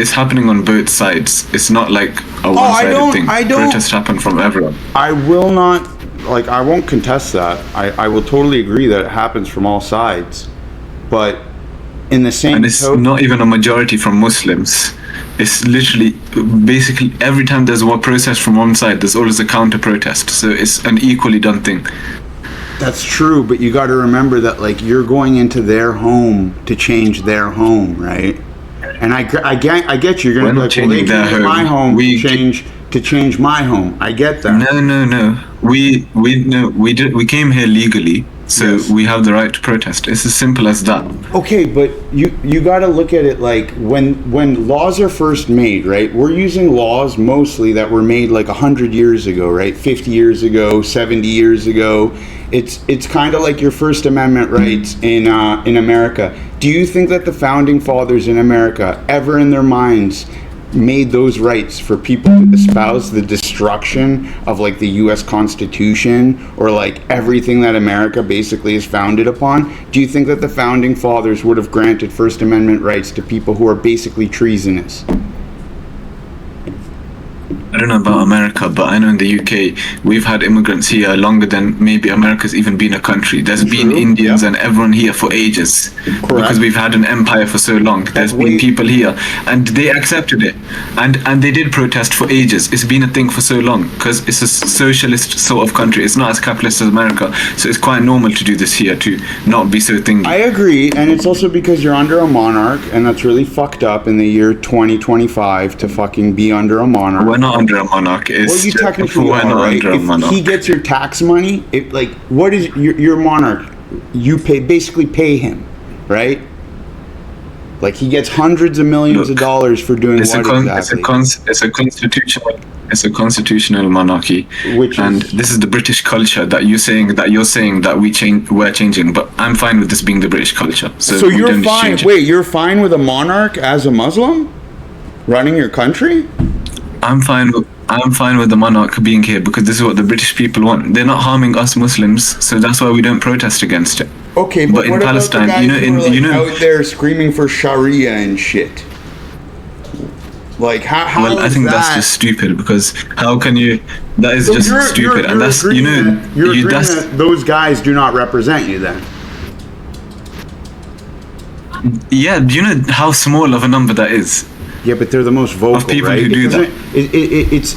it's happening on both sides. It's not like a one-sided thing. Protests happen from everyone. I will not, like, I won't contest that. I will totally agree that it happens from all sides. But in the same and it's not even a majority from Muslims. It's literally, basically, every time there's one protest from one side, there's always a counter-protest. So it's an equally done thing. That's true, but you got to remember that, like, you're going into their home to change their home, right? And I get you. You're going to be like, well, they came to my home to change my home. I get that. No. We came here legally. So yes. We have the right to protest. It's as simple as that. Okay, but you got to look at it like when laws are first made, right? We're using laws mostly that were made like 100 years ago, right? 50 years ago, 70 years ago. It's kind of like your First Amendment rights in America. Do you think that the founding fathers in America ever in their minds made those rights for people to espouse the destruction of like the US Constitution or like everything that America basically is founded upon? Do you think that the founding fathers would have granted First Amendment rights to people who are basically treasonous? I don't know about America, but I know in the UK we've had immigrants here longer than maybe America's even been a country. There's been Indians and everyone here for ages. Correct. Because we've had an empire for so long. There's been people here and they accepted it, and they did protest for ages. It's been a thing for so long because it's a socialist sort of country. It's not as capitalist as America, so it's quite normal to do this here, to not be so thingy. I agree, and it's also because you're under a monarch, and that's really fucked up in the year 2025 to fucking be under a monarch. We're not under a monarch. Well, you technically are, right? If he gets your tax money, what is your monarch? You basically pay him, right? Like he gets hundreds of millions of dollars for doing what exactly? It's a constitutional monarchy, and this is the British culture that you're saying that we're changing. But I'm fine with this being the British culture. So you're fine. Wait, you're fine with a monarch as a Muslim running your country? I'm fine with the monarch being here because this is what the British people want. They're not harming us Muslims, so that's why we don't protest against it. Okay, but in Palestine, out there screaming for Sharia and shit. Like how? Well, I think that's just stupid because how can you? That is just stupid, and that's that those guys do not represent you then. Yeah, do you know how small of a number that is? Yeah, but they're the most vocal, of people right? who do that.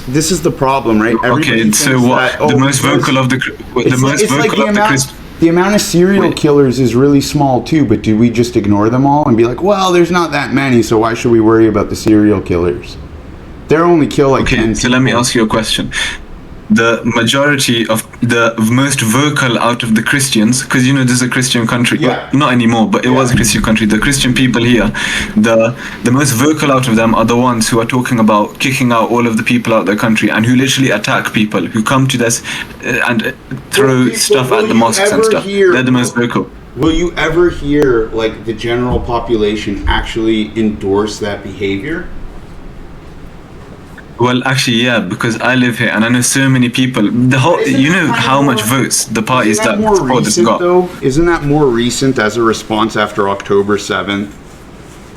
This is the problem, right? Okay, so what? The most vocal of the Christians. The amount of serial killers is really small too, but do we just ignore them all and be like, well, there's not that many, so why should we worry about the serial killers? They're only kill like 10 people. So let me ask you a question. The majority of the most vocal out of the Christians, because this is a Christian country, not anymore, but it was a Christian country. The Christian people here, the most vocal out of them are the ones who are talking about kicking out all of the people out of the country and who literally attack people who come to this and throw stuff at the mosques and stuff. They're the most vocal. Will you ever hear like the general population actually endorse that behavior? Well, actually, yeah, because I live here and I know so many people. How much votes the parties that support this got. Isn't that more recent as a response after October 7th?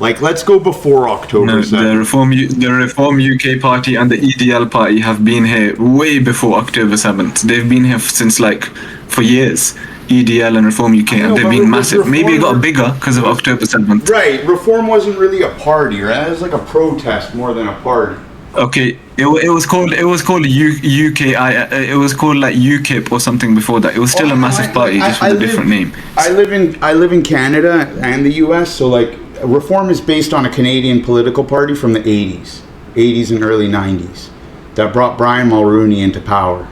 Like, let's go before October 7th. The Reform UK Party and the EDL Party have been here way before October 7th. They've been here since for years. EDL and Reform UK, and they've been massive. Maybe it got bigger because of October 7th. Right, Reform wasn't really a party, right? It was like a protest more than a party. Okay, it was called UKI. It was called like UKIP or something before that. It was still a massive party, just with a different name. I live in Canada and the US, so like Reform is based on a Canadian political party from the 80s and early 90s that brought Brian Mulroney into power.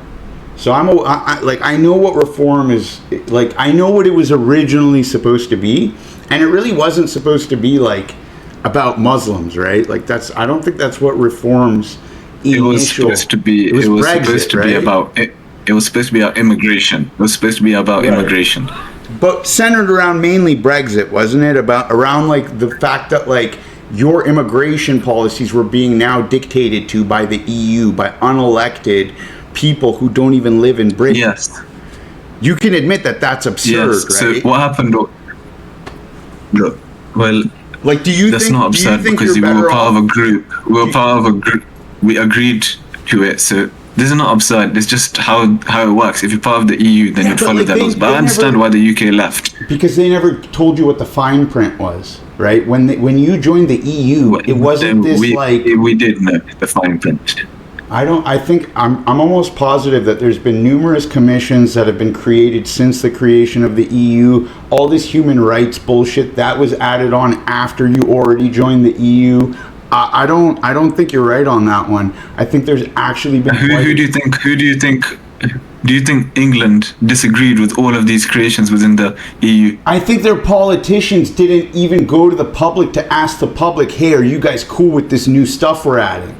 So I know what Reform is like. I know what it was originally supposed to be, and it really wasn't supposed to be like about Muslims, right? Like I don't think that's what Reform's initial. It was supposed to be. It was Brexit, supposed to right? be about. It was supposed to be about immigration. It was supposed to be about immigration. But centered around mainly Brexit, wasn't it? Around like the fact that like your immigration policies were being now dictated to by the EU, by unelected people who don't even live in Britain. Yes. You can admit that that's absurd, right? So what happened? Well, Like, That's not absurd because we were part of a group. We were part of a group. We agreed to it. So this is not absurd. It's just how it works. If you're part of the EU, then you'd follow the laws. But I understand why the UK left. Because they never told you what the fine print was, right? When you joined the EU, it wasn't we did know the fine print. I'm almost positive that there's been numerous commissions that have been created since the creation of the EU. All this human rights bullshit that was added on after you already joined the EU. I don't think you're right on that one. I think there's actually been. Who do you think England disagreed with all of these creations within the EU? I think their politicians didn't even go to the public to ask the public, "Hey, are you guys cool with this new stuff we're adding?"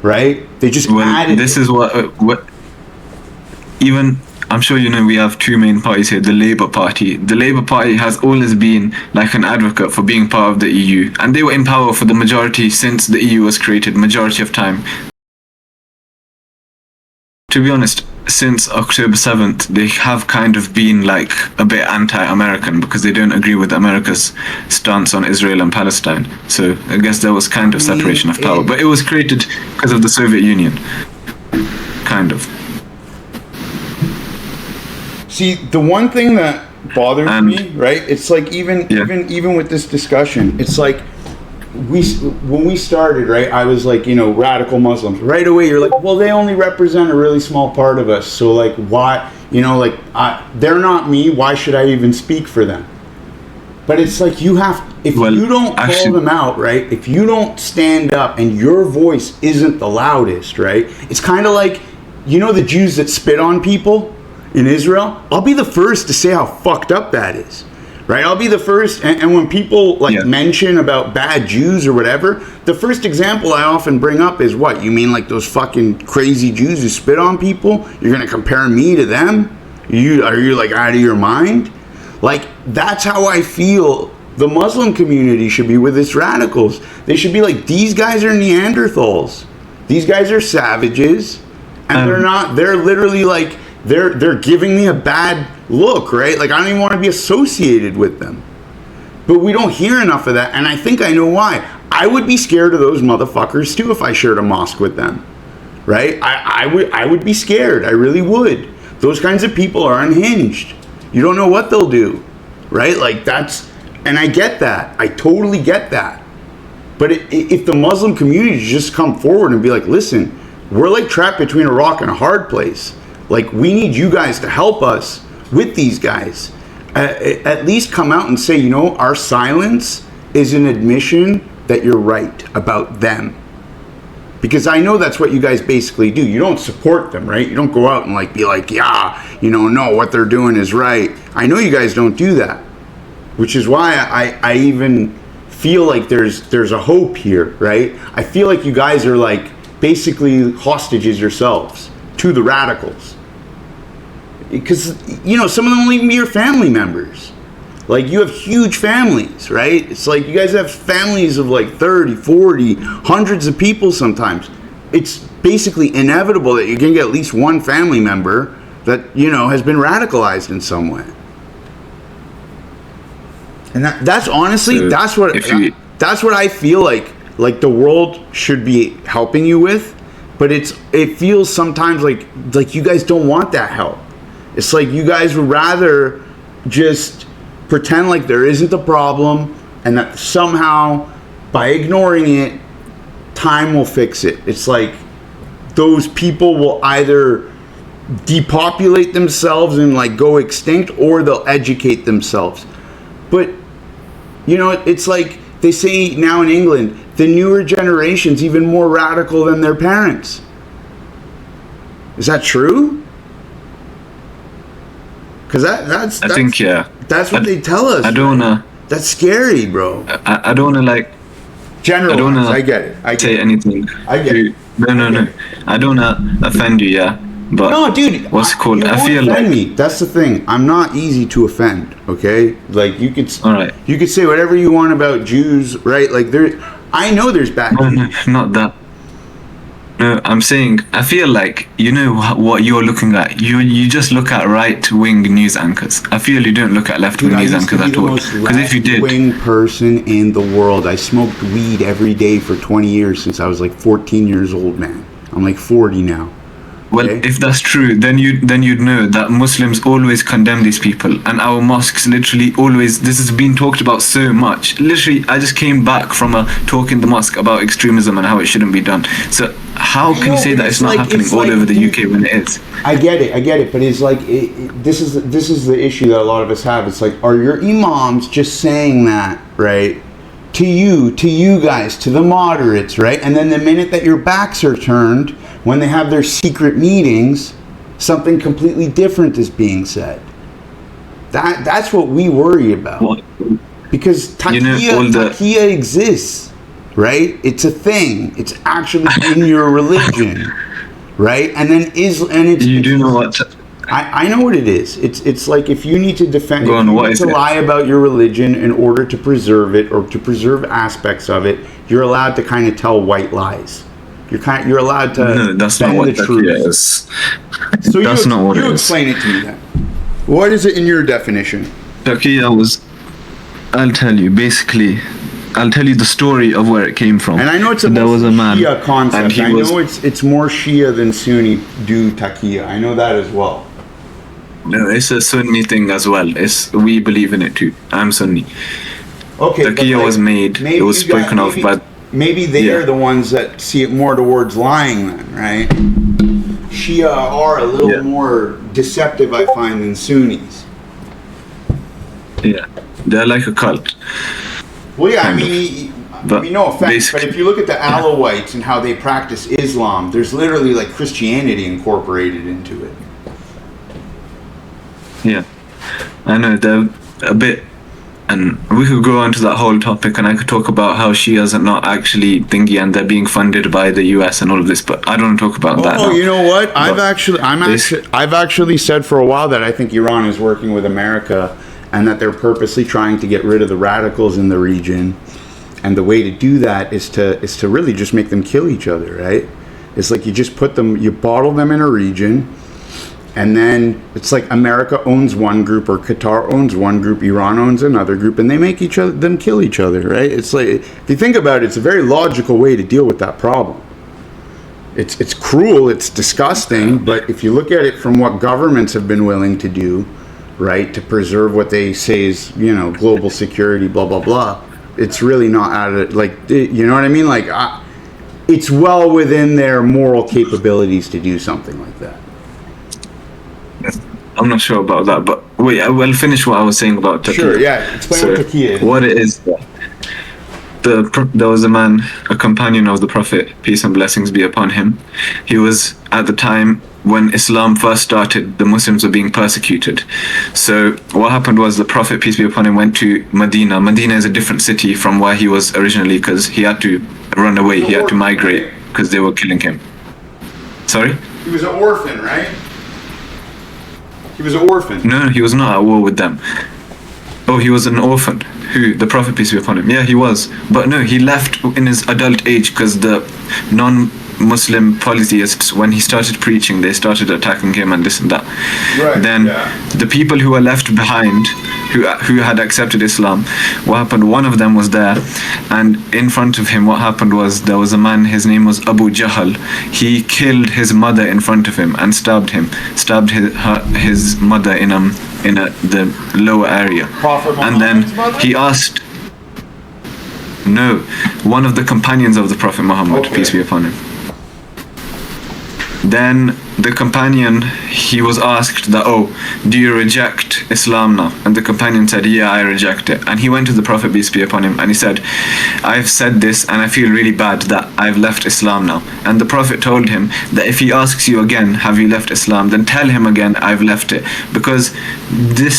Right? They just added. This is what even. I'm sure you know we have two main parties here, the Labour Party. The Labour Party has always been like an advocate for being part of the EU. And they were in power for the majority since the EU was created, majority of time. To be honest, since October 7th, they have kind of been like a bit anti-American because they don't agree with America's stance on Israel and Palestine. So I guess there was kind of separation of power. But it was created because of the Soviet Union. Kind of. See, the one thing that bothers me, right? It's like even with this discussion, it's like when we started, right? I was like, radical Muslims. Right away, you're like, well, they only represent a really small part of us. So like, why? They're not me. Why should I even speak for them? But it's like you don't call them out, right? If you don't stand up and your voice isn't the loudest, right? It's kind of like, the Jews that spit on people in Israel. I'll be the first to say how fucked up that is, right? I'll be the first, and when people mention about bad Jews or whatever, the first example I often bring up is what? You mean like those fucking crazy Jews who spit on people? You're gonna compare me to them? Are you like out of your mind? Like, that's how I feel the Muslim community should be with its radicals. They should be like, these guys are Neanderthals. These guys are savages, and they're literally like, they're giving me a bad look, right? Like, I don't even want to be associated with them. But we don't hear enough of that, and I think I know why. I would be scared of those motherfuckers too if I shared a mosque with them, right? I would be scared. I really would. Those kinds of people are unhinged. You don't know what they'll do, right? Like, and I get that. I totally get that. But if the Muslim community just come forward and be like, listen, we're like trapped between a rock and a hard place. Like, we need you guys to help us with these guys. At least come out and say, our silence is an admission that you're right about them. Because I know that's what you guys basically do. You don't support them, right? You don't go out and be like, no, what they're doing is right. I know you guys don't do that. Which is why I even feel like there's a hope here, right? I feel like you guys are like basically hostages yourselves to the radicals. Because, some of them will even be your family members. Like, you have huge families, right? It's like you guys have families of like 30, 40, hundreds of people sometimes. It's basically inevitable that you're going to get at least one family member that, has been radicalized in some way. And that's honestly, that's what I feel like the world should be helping you with. But it feels sometimes like you guys don't want that help. It's like you guys would rather just pretend like there isn't a problem and that somehow by ignoring it, time will fix it. It's like those people will either depopulate themselves and go extinct, or they'll educate themselves. But, it's like they say now in England, the newer generation's even more radical than their parents. Is that true? Because that's what they tell us. I don't wanna. That's scary, bro. I don't wanna generalize. I get it. Say anything. I get it. No. I don't wanna offend you, yeah. But no, dude. What's it called? You I feel offend me. That's the thing. I'm not easy to offend. Okay, like you could. All right. You could say whatever you want about Jews, right? Like I know there's bad. No, not that. No, I'm saying I feel like you know what you're looking at. You just look at right-wing news anchors. I feel you don't look at left-wing Dude, I news used to anchors be at the all. most Because if you did, left-wing person in the world. I smoked weed every day for 20 years since I was like 14 years old, man. I'm like 40 now. well, Okay? if that's true, then you'd know that Muslims always condemn these people, and our mosques literally always. This has been talked about so much. Literally, I just came back from a talk in the mosque about extremism and how it shouldn't be done. So how can you say that it's not happening all over the UK when it is? I get it, but it's like this is the issue that a lot of us have. It's like, are your imams just saying that, right? To you guys, to the moderates, right? And then the minute that your backs are turned, when they have their secret meetings, something completely different is being said. That's what we worry about. What? Because taqiyya exists, right? It's a thing. It's actually in your religion, right? And then You do know what? I know what it is. It's like if you need to defend, Go on, if you what need is to it? lie about your religion in order to preserve it or to preserve aspects of it, you're allowed to kind of tell white lies. You're allowed to No, that's not bend what the taqiyya truth. is. So That's not what it you is. explain it to me then. What is it in your definition? Taqiyya was. I'll tell you. Basically, I'll tell you the story of where it came from. And I know it's a there was a man, Shia concept. and he I was. know it's more Shia than Sunni do taqiyya. I know that as well. No, it's a Sunni thing as well. We believe in it too. I'm Sunni. Okay, but Taqiyya was made. It was spoken of by. Maybe they Yeah. are the ones that see it more towards lying then, right? Shia are a little Yeah. more deceptive, I find, than Sunnis. Yeah, they're like a cult. Well, yeah, I Kind of. mean, But no offense, basically- but if you look at the Alawites and how they practice Islam, there's literally like Christianity incorporated into it. Yeah, I know they're a bit, and we could go on to that whole topic, and I could talk about how Shias are not actually thingy, and they're being funded by the US and all of this. But I don't want to talk about that. Oh, now. you know what? I've This- actually said for a while that I think Iran is working with America, and that they're purposely trying to get rid of the radicals in the region. And the way to do that is to really just make them kill each other, right? It's like you bottle them in a region, and then it's like America owns one group or Qatar owns one group, Iran owns another group, and they make them kill each other, right? It's like, if you think about it, it's a very logical way to deal with that problem. It's cruel, it's disgusting, but if you look at it from what governments have been willing to do, right, to preserve what they say is, global security, blah, blah, blah, it's really not out of it. Like, you know what I mean? Like, it's well within their moral capabilities to do something like that. I'm not sure about that, but wait, I will finish what I was saying about Taqiyya. Sure, yeah. Explain what taqiyya is. What it is. There was a man, a companion of the Prophet, peace and blessings be upon him. He was at the time when Islam first started, the Muslims were being persecuted. So what happened was the Prophet, peace be upon him, went to Medina. Medina is a different city from where he was originally because he had to run away. He had to migrate because they were killing him. Sorry? He was an orphan, right? He was an orphan. No, he was not at war with them. Oh, he was an orphan. Who? The Prophet, peace be upon him. Yeah, he was. But no, he left in his adult age because the non-Muslim polytheists, when he started preaching, they started attacking him and this and that. Right, Then yeah. the people who were left behind, who had accepted Islam, what happened, one of them was there, and in front of him what happened was there was a man, his name was Abu Jahl. He killed his mother in front of him and stabbed his mother in the lower area. Prophet And then Muhammad's mother? he asked, no, one of the companions of the Prophet Muhammad, Okay. peace be upon him. Then the companion, he was asked that, oh, do you reject Islam now? And the companion said, yeah, I reject it. And he went to the Prophet, peace be upon him, and he said, I've said this and I feel really bad that I've left Islam now. And the Prophet told him that if he asks you again, have you left Islam, then tell him again, I've left it. Because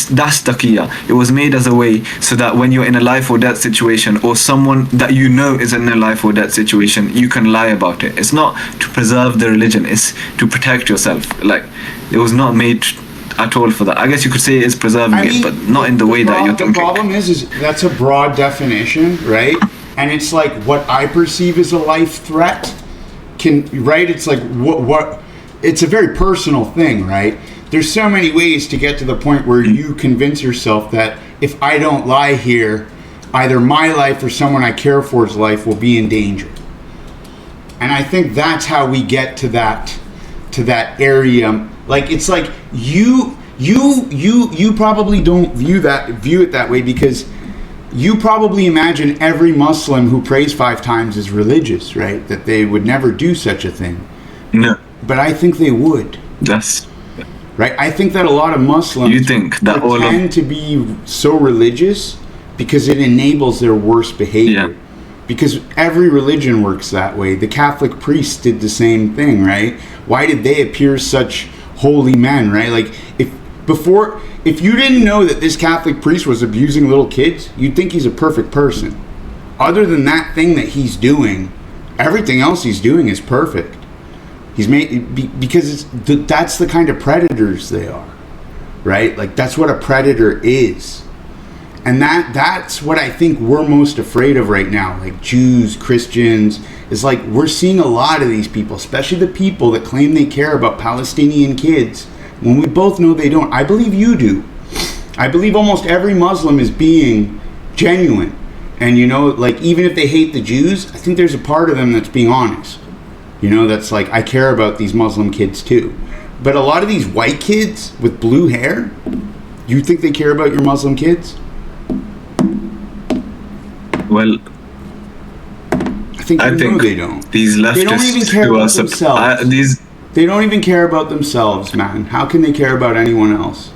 that's taqiyya. It was made as a way so that when you're in a life or death situation, or someone that you know is in a life or death situation, you can lie about it. It's not to preserve the religion, it's to protect yourself. Like, it was not made at all for that. I guess you could say it is preserving it, but not in the way that you're thinking. The problem is that's a broad definition, right? And it's like what I perceive as a life threat right? It's like what it's a very personal thing, right? There's so many ways to get to the point where you convince yourself that if I don't lie here, either my life or someone I care for's life will be in danger. And I think that's how we get to that area. Like, it's like you probably don't view it that way, because you probably imagine every Muslim who prays 5 times is religious, right? That they would never do such a thing. No. But I think they would. That's right. I think that a lot of Muslims pretend to be so religious because it enables their worst behavior. Yeah. Because every religion works that way. The Catholic priests did the same thing, right? Why did they appear such holy men, right? Like, if you didn't know that this Catholic priest was abusing little kids, you'd think he's a perfect person. Other than that thing that he's doing, everything else he's doing is perfect. He's made because that's the kind of predators they are, right? Like, that's what a predator is. And that's what I think we're most afraid of right now, like Jews, Christians. Is like, we're seeing a lot of these people, especially the people that claim they care about Palestinian kids, when we both know they don't. I believe you do. I believe almost every Muslim is being genuine. And, you know, like, even if they hate the Jews, I think there's a part of them that's being honest. You know, that's like, I care about these Muslim kids too. But a lot of these white kids with blue hair, you think they care about your Muslim kids? Well, I think they don't. These leftists, they don't even care about themselves. They don't even care about themselves, man. How can they care about anyone else?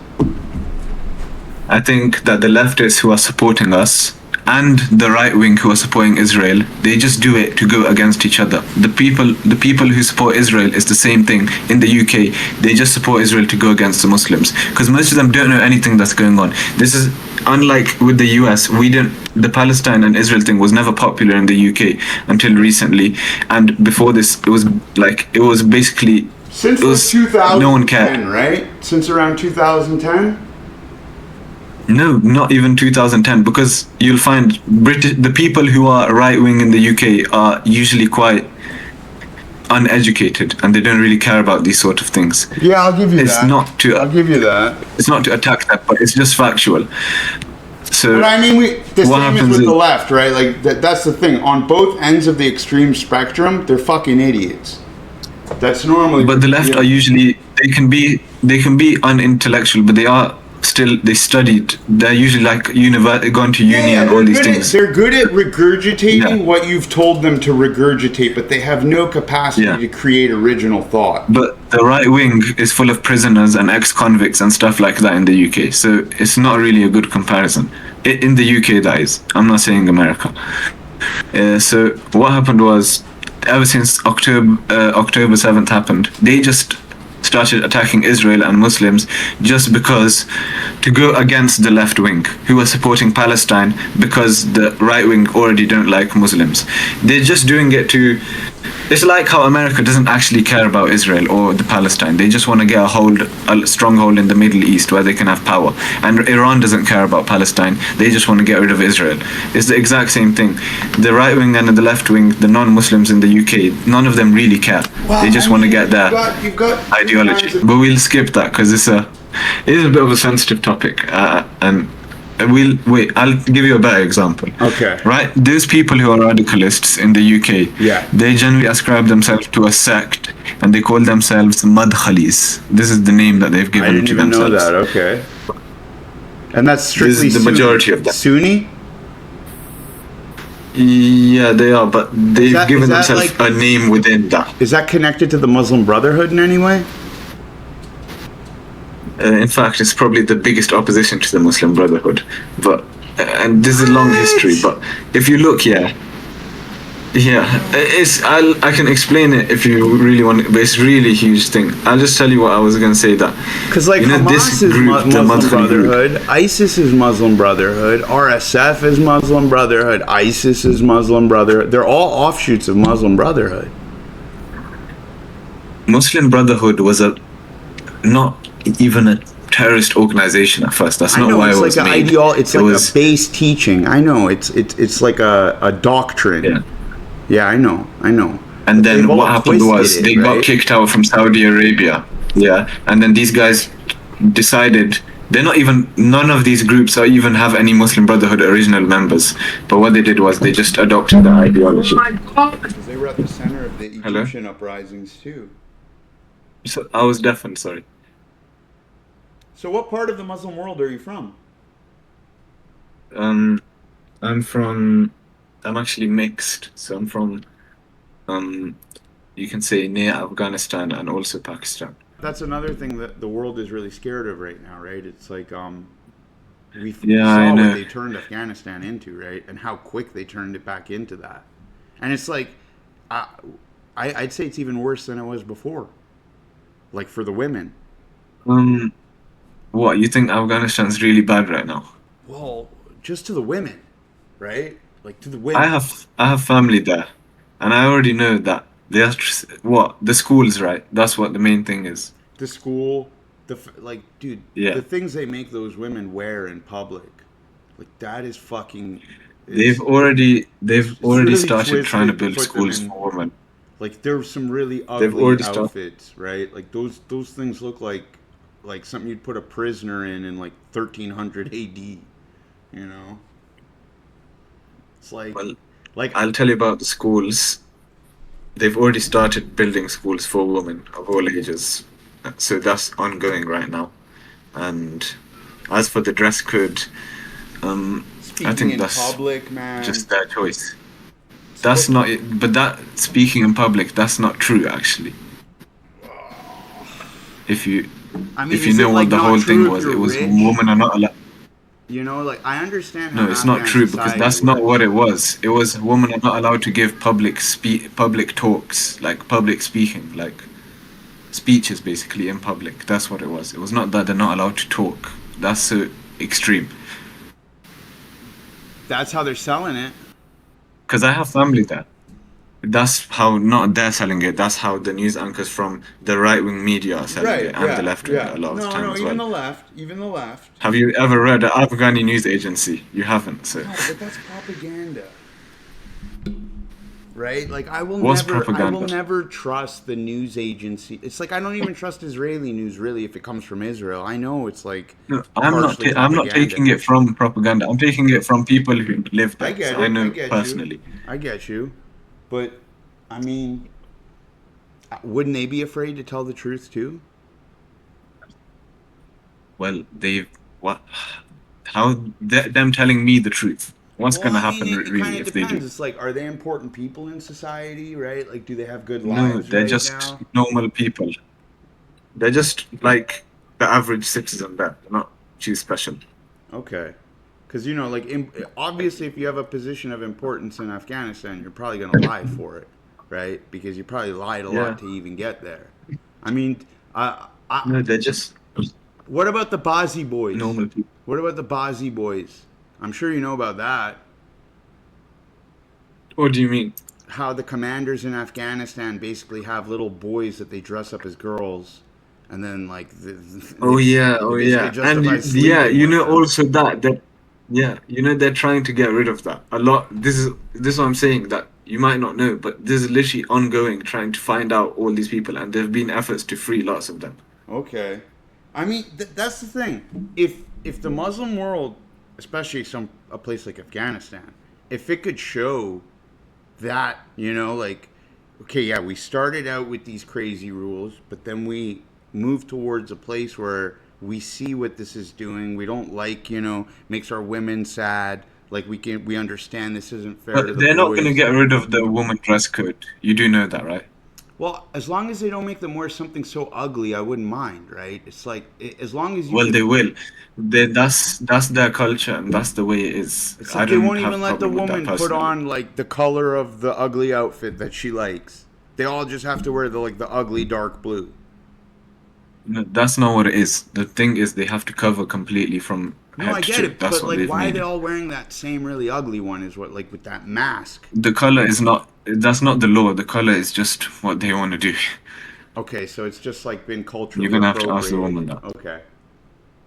I think that the leftists who are supporting us and the right wing who are supporting Israel, they just do it to go against each other. The people who support Israel is the same thing in the UK. They just support Israel to go against the Muslims, because most of them don't know anything that's going on. This is unlike with the US. The Palestine and Israel thing was never popular in the UK until recently, and before this it was basically since 2010, no one cared, right? Since around 2010. No, not even 2010, because you'll find the people who are right-wing in the UK are usually quite uneducated, and they don't really care about these sort of things. Yeah, I'll give you that. I'll give you that. It's not to attack that, but it's just factual. So, but I mean, the same is with the left, right? Like, that's the thing. On both ends of the extreme spectrum, they're fucking idiots. That's normally. But the left are usually, they can be unintellectual, but they studied. They're usually like going to uni and all these things. They're good at regurgitating what you've told them to regurgitate, but they have no capacity to create original thought. But the right wing is full of prisoners and ex-convicts and stuff like that in the UK, so it's not really a good comparison. In the UK, that is. I'm not saying America. So what happened was, ever since October 7th happened, they just started attacking Israel and Muslims just because, to go against the left wing who are supporting Palestine, because the right wing already don't like Muslims. They're just doing it to, it's like how America doesn't actually care about Israel or the Palestine. They just want to get a stronghold in the Middle East where they can have power. And Iran doesn't care about Palestine. They just want to get rid of Israel. It's the exact same thing. The right wing and the left wing, the non-Muslims in the UK, none of them really care. Well, they just want to get their ideology. But we'll skip that because it is a bit of a sensitive topic. And I'll give you a better example. Okay. Right? Those people who are radicalists in the UK, they generally ascribe themselves to a sect, and they call themselves Madkhalis. This is the name that they've given to themselves. I didn't even know that. Okay. And that's strictly the majority of them. Sunni? Yeah, they are, but they've given themselves a name within that. Is that connected to the Muslim Brotherhood in any way? In fact, it's probably the biggest opposition to the Muslim Brotherhood. But and this is a long history. But if you look, I can explain it if you really want. But it's really a huge thing. I'll just tell you what I was going to say. That because Hamas is Muslim Brotherhood, ISIS is Muslim Brotherhood, RSF is Muslim Brotherhood, ISIS is Muslim Brotherhood. They're all offshoots of Muslim Brotherhood. Muslim Brotherhood was not even a terrorist organization at first. That's not why it was made. It's like a base teaching. I know. It's like a doctrine. Yeah. Yeah, I know. And But they've then what all happened twisted was it, they got right? kicked out from Saudi Arabia. Yeah. And then these guys decided they're not even, none of these groups are even have any Muslim Brotherhood original members. But what they did was they just adopted the ideology. Because they were at the center of the Hello? Egyptian uprisings too. So I was deafened, sorry. So what part of the Muslim world are you from? Um, I'm from, I'm actually mixed. So I'm from, um, you can say near Afghanistan and also Pakistan. That's another thing that the world is really scared of right now, right? It's like we Yeah, I saw what know. they turned Afghanistan into, right? And how quick they turned it back into that. And it's like uh, I'd say it's even worse than it was before. Like for the women. Um, what, you think Afghanistan's really bad right now? Well, just to the women, right? Like to the I women. have I have family there, and I already know that they're what the schools, right? That's what the main thing is. The school, like, dude, the Yeah, things they make those women wear in public, like that is fucking. they've It's already they've it's already really started trying to twisted to build put them schools in. for women. Like there's some really They've ugly already started. outfits, right? Like those things look like something you'd put a prisoner in like 1300 AD. You know, it's Well, like I'll tell you about the schools. They've already started building schools for women of all ages, so that's ongoing right now. And as for the dress code, I speaking think in that's public, man. just their choice. That's But not it, but that speaking in public, that's not true actually. If you I mean, if you is it know like what the not whole thing true if was, you're it was rich? women are not allowed. You know, like I understand how No, it's not Afghan true because society that's not what works. it was. It was women are not allowed to give public talks, like public speaking, like speeches basically in public. That's what it was. It was not that they're not allowed to talk. That's so extreme. That's how they're selling it. Because I have family there. That's how not they're selling it. That's how the news anchors from the right wing media are selling Right, it and the yeah, left wing yeah. a lot of the No, time no, as well. even the left. Have you ever read an Afghani news agency? You haven't, so No, but that's propaganda. Right? Like what's I will propaganda? never trust the news agency. It's like I don't even trust Israeli news really if it comes from Israel. I know it's like No, partially I'm not propaganda. taking it from propaganda. I'm taking it from people who live I there. So get I it. I know get you. personally. I get you. But I mean, wouldn't they be afraid to tell the truth too? Well, they've what? How them telling me the truth? What's Well, gonna I mean, happen it kind really of if they do? depends. It's like, are they important people in society, right? Like, do they have good No, lives they're right just now? normal people. They're just like the average citizen. There, they're not too special. Okay. Because, you know, like, obviously, if you have a position of importance in Afghanistan, you're probably going to lie for it, right? Because you probably lied a lot Yeah. to even get there. I mean, No, they're just what about the Bazi boys? normal people. What about the Bazi boys? I'm sure you know about that. What do you mean? How the commanders in Afghanistan basically have little boys that they dress up as girls, and then like Oh they basically yeah, and justify yeah, sleeping with them. also that yeah, they're trying to get rid of that a lot. This is what I'm saying that you might not know, but this is literally ongoing, trying to find out all these people, and there've been efforts to free lots of them. Okay, I mean that's the thing. If the Muslim world, especially a place like Afghanistan, if it could show that, you know, like, okay, yeah, we started out with these crazy rules, but then we move towards a place where we see what this is doing. We don't like, you know, makes our women sad. Like we understand this isn't fair to But the they're not going to boys. get rid of the woman dress code. You do know that, right? Well, as long as they don't make them wear something so ugly, I wouldn't mind, right? It's like as long as you Well, they could. will. That's their culture, and that's the way it is. It's I like they don't won't have even a let the problem with that woman put personally. on like the color of the ugly outfit that she likes. They all just have to wear the ugly dark blue. No, that's not what it is. The thing is, they have to cover completely from No, I head to get toe. it, That's but what like, they've why are they made it. all wearing that same really ugly one? Is what like with that mask? The color is not. That's not the law. The color is just what they want to do. Okay, so it's just like been You're culturally gonna have to ask the woman appropriated. that. Okay,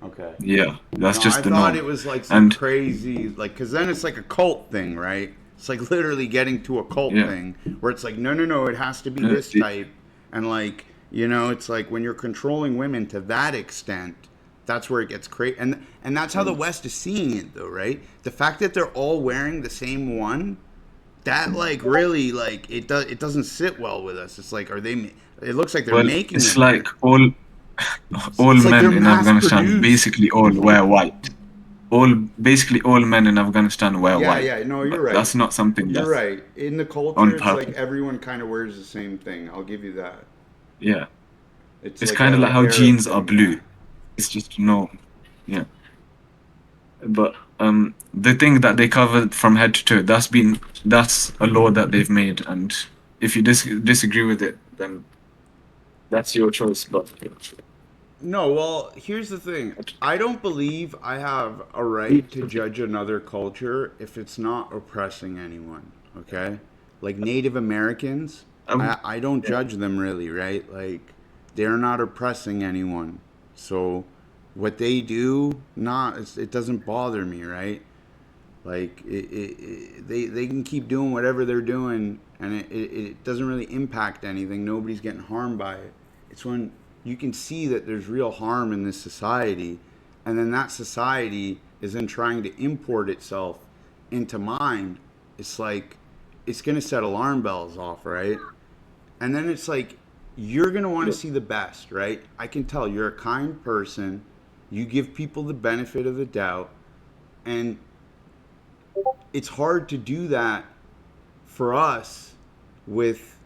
okay. Yeah, that's No, I just the thought norm. it was like some And crazy like because then it's like a cult thing, right? It's like literally getting to a cult thing where it's like, no, it has to be this type. And like, you know, it's like when you're controlling women to that extent, that's where it gets crazy. And that's how the West is seeing it, though, right? The fact that they're all wearing the same one, that like really like it doesn't sit well with us. It's like, are they? It looks like they're making. It's them. like all men in Afghanistan basically all wear white. Basically all men in Afghanistan wear white. Yeah, no, you're right. That's not something. You're right. In the culture, it's like everyone kind of wears the same thing. I'll give you that. Yeah, it's like kind of like how jeans are blue. It's just yeah. But the thing that they covered from head to toe, that's a law that they've made, and if you disagree with it, then that's your choice. But no, well, here's the thing. I don't believe I have a right to judge another culture if it's not oppressing anyone, okay? Like Native Americans, I don't judge them really, right? Like, they're not oppressing anyone. So, what they do, it doesn't bother me, right? Like, they can keep doing whatever they're doing, and it doesn't really impact anything. Nobody's getting harmed by it. It's when you can see that there's real harm in this society, and then that society is then trying to import itself into mine. It's like, it's going to set alarm bells off, right? And then it's like, you're going to want to see the best, right? I can tell you're a kind person. You give people the benefit of the doubt, and it's hard to do that for us with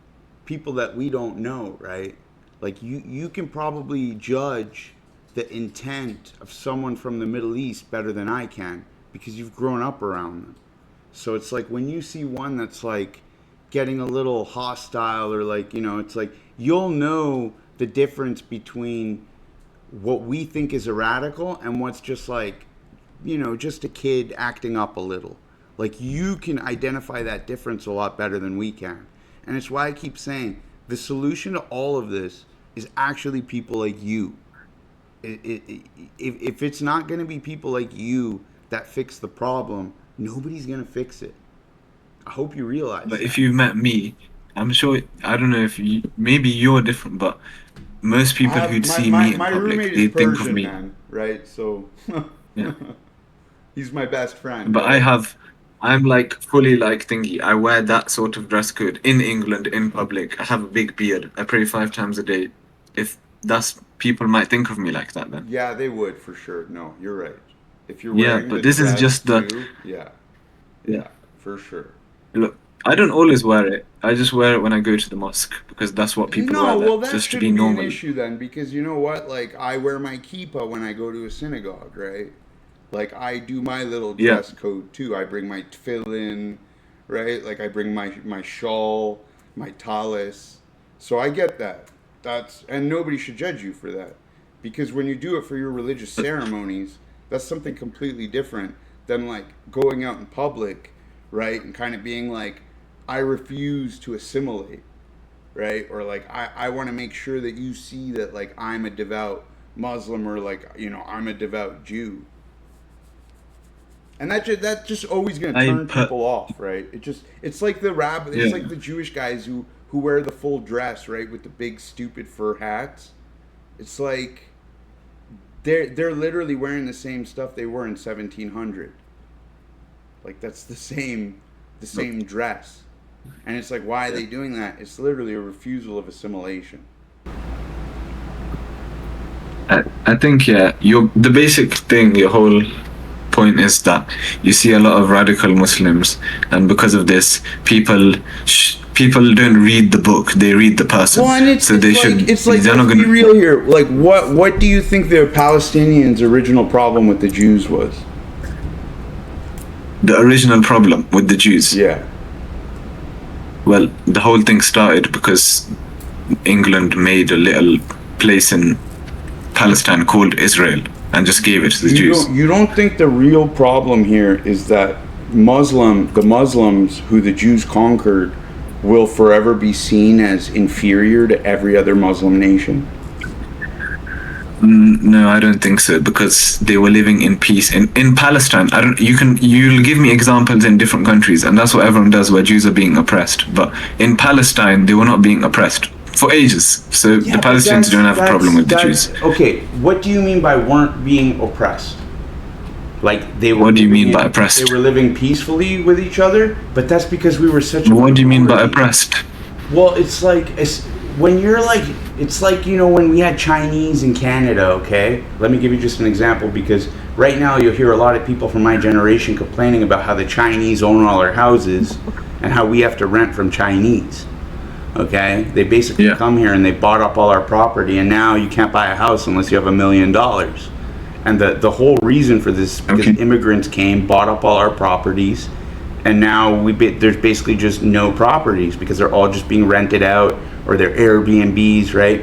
people that we don't know, right? Like you can probably judge the intent of someone from the Middle East better than I can because you've grown up around them. So it's like when you see one that's like getting a little hostile or like, you know, it's like you'll know the difference between what we think is a radical and what's just like, you know, just a kid acting up a little. Like you can identify that difference a lot better than we can. And it's why I keep saying the solution to all of this is actually people like you. If it's not going to be people like you that fix the problem, nobody's going to fix it. I hope you realize But that. if you met me, I'm sure, I don't know if maybe you're different, but most people who'd see me in public, they think of me. Man, right? So, yeah. He's my best friend. But right? I'm like fully like thingy. I wear that sort of dress code in England in public. I have a big beard. I pray 5 times a day. If people might think of me like that then. Yeah, they would for sure. No, you're right. If you're wearing but this is just yeah, for sure. Look, I don't always wear it. I just wear it when I go to the mosque because that's what people wear. Well, that just to shouldn't be normal. Be an issue then, because you know what? Like I wear my kippah when I go to a synagogue, right? Like I do my little dress code too. I bring my tefillin, right? Like I bring my shawl, my talis. So I get that. And nobody should judge you for that, because when you do it for your religious ceremonies, that's something completely different than like going out in public, right? And kind of being like, I refuse to assimilate, right? Or like I want to make sure that you see that like I'm a devout Muslim, or like, you know, I'm a devout Jew. And that's just always going to turn people off, right? It's like the it's like the Jewish guys who wear the full dress, right, with the big stupid fur hats. It's like they're literally wearing the same stuff they wore in 1700. Like that's the same dress. And it's like, why are they doing that? It's literally a refusal of assimilation. I think the basic thing, your whole point is that you see a lot of radical Muslims, and because of this, people don't read the book; they read the person. Well, and it's like they're not gonna be real here. Like, what do you think the Palestinians' original problem with the Jews was? The original problem with the Jews. Yeah. Well, the whole thing started because England made a little place in Palestine called Israel and just gave it to the Jews. You don't think the real problem here is that the Muslims who the Jews conquered will forever be seen as inferior to every other Muslim nation? No, I don't think so, because they were living in peace in Palestine. You'll give me examples in different countries, and that's what everyone does where Jews are being oppressed. But in Palestine, they were not being oppressed for ages. So the Palestinians don't have a problem with the Jews. Okay, what do you mean by weren't being oppressed? Like they were. What do you mean by oppressed? They were living peacefully with each other, but that's because we were such. What do you mean by oppressed? Well, when you're like, it's like, you know, when we had Chinese in Canada, okay? Let me give you just an example, because right now you'll hear a lot of people from my generation complaining about how the Chinese own all our houses and how we have to rent from Chinese, okay? They basically come here and they bought up all our property, and now you can't buy a house unless you have $1 million. And the whole reason for this, because immigrants came, bought up all our properties, and now there's basically just no properties because they're all just being rented out, or they're Airbnbs, right?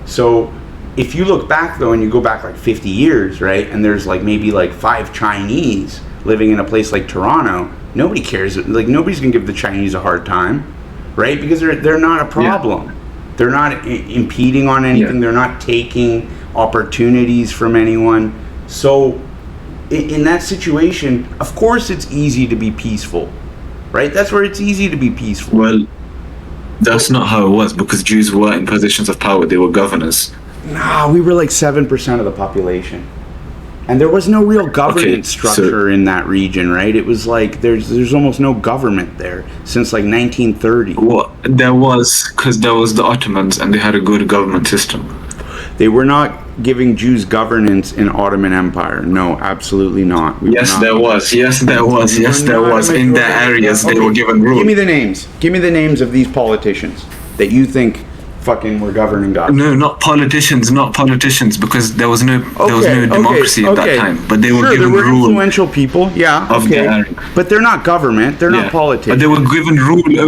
So if you look back though, and you go back like 50 years, right, and there's like maybe like 5 Chinese living in a place like Toronto, nobody cares. Like nobody's gonna give the Chinese a hard time, right? Because they're not a problem. Yeah. They're not impeding on anything. Yeah. They're not taking opportunities from anyone. So in that situation, of course it's easy to be peaceful, right? That's where it's easy to be peaceful. Well, that's not how it was, because Jews were in positions of power. They were governors. Nah, we were like 7% of the population. And there was no real government structure in that region, right? It was like there's almost no government there since like 1930. Well, there was, because there was the Ottomans and they had a good government system. They were not giving Jews governance in Ottoman Empire. No, absolutely not. Yes, there was. Yes, there was. Yes, there was. In their areas, they were given rule. Give me the names. Give me the names of these politicians that you think fucking were governing God. No, not politicians, because there was no democracy at that time. But they were given rule. There were influential people, of their area. But they're not government. They're not politicians. But they were given rule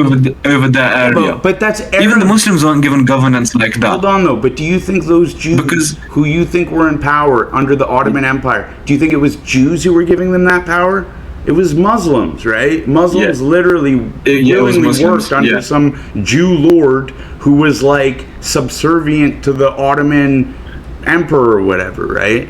over their area. But that's even the Muslims weren't given governance like that. Hold on though. But do you think those Jews who you think were in power under the Ottoman Empire, do you think it was Jews who were giving them that power? It was Muslims, right? Muslims literally willingly worked under some Jew lord who was like subservient to the Ottoman emperor or whatever, right?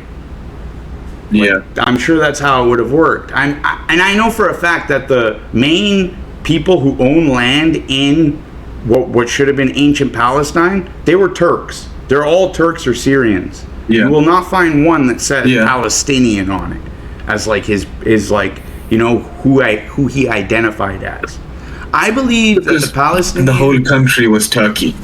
Yeah. Like, I'm sure that's how it would have worked. And I know for a fact that the main people who own land in what should have been ancient Palestine, they were Turks. They're all Turks or Syrians. Yeah. You will not find one that says Palestinian on it as like his like, you know, who he identified as. I believe that the Palestinian... The whole country was Turkey.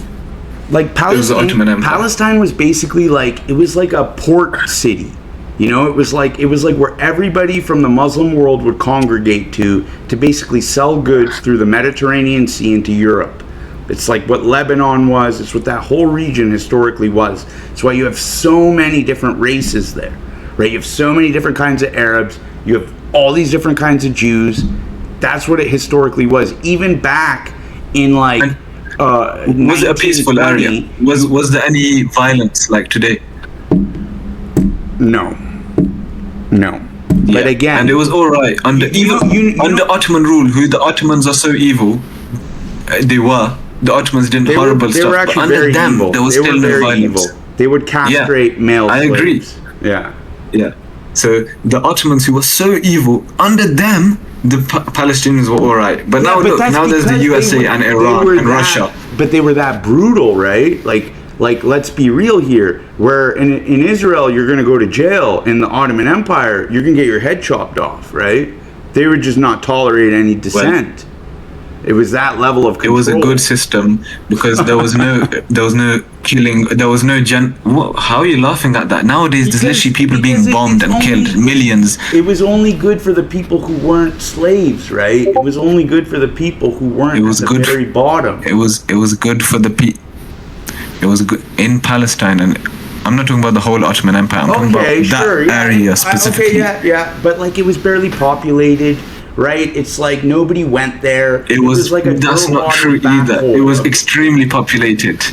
Like Palestine was basically like, it was like a port city. You know, it was like where everybody from the Muslim world would congregate to basically sell goods through the Mediterranean Sea into Europe. It's like what Lebanon was. It's what that whole region historically was. It's why you have so many different races there, right? You have so many different kinds of Arabs. You have all these different kinds of Jews. That's what it historically was. Even back in like was it a peaceful area? Was there any violence like today? No. But again, and it was all right under under Ottoman rule. Who the Ottomans are so evil, the Ottomans did horrible stuff. They were actually but under very them, evil. there was still no violence. Evil. They would castrate male slaves. I agree. Yeah. So the Ottomans, who were so evil, under them, the Palestinians were all right. But now look, now there's the USA and Iran and Russia. But they were that brutal, right? Like let's be real here. Where in Israel, you're going to go to jail. In the Ottoman Empire, you're going to get your head chopped off, right? They would just not tolerate any dissent. It was that level of control. It was a good system because there was no killing. There was no how are you laughing at that? Nowadays, there's literally people being bombed and killed, millions. It was only good for the people who weren't slaves, right? It was only good for the people who weren't at the very bottom. It was good for the people. It was good in Palestine, and I'm not talking about the whole Ottoman Empire. I'm talking about that area specifically. But like it was barely populated. Right, it's like nobody went there. It was like that's not true either. It was extremely populated.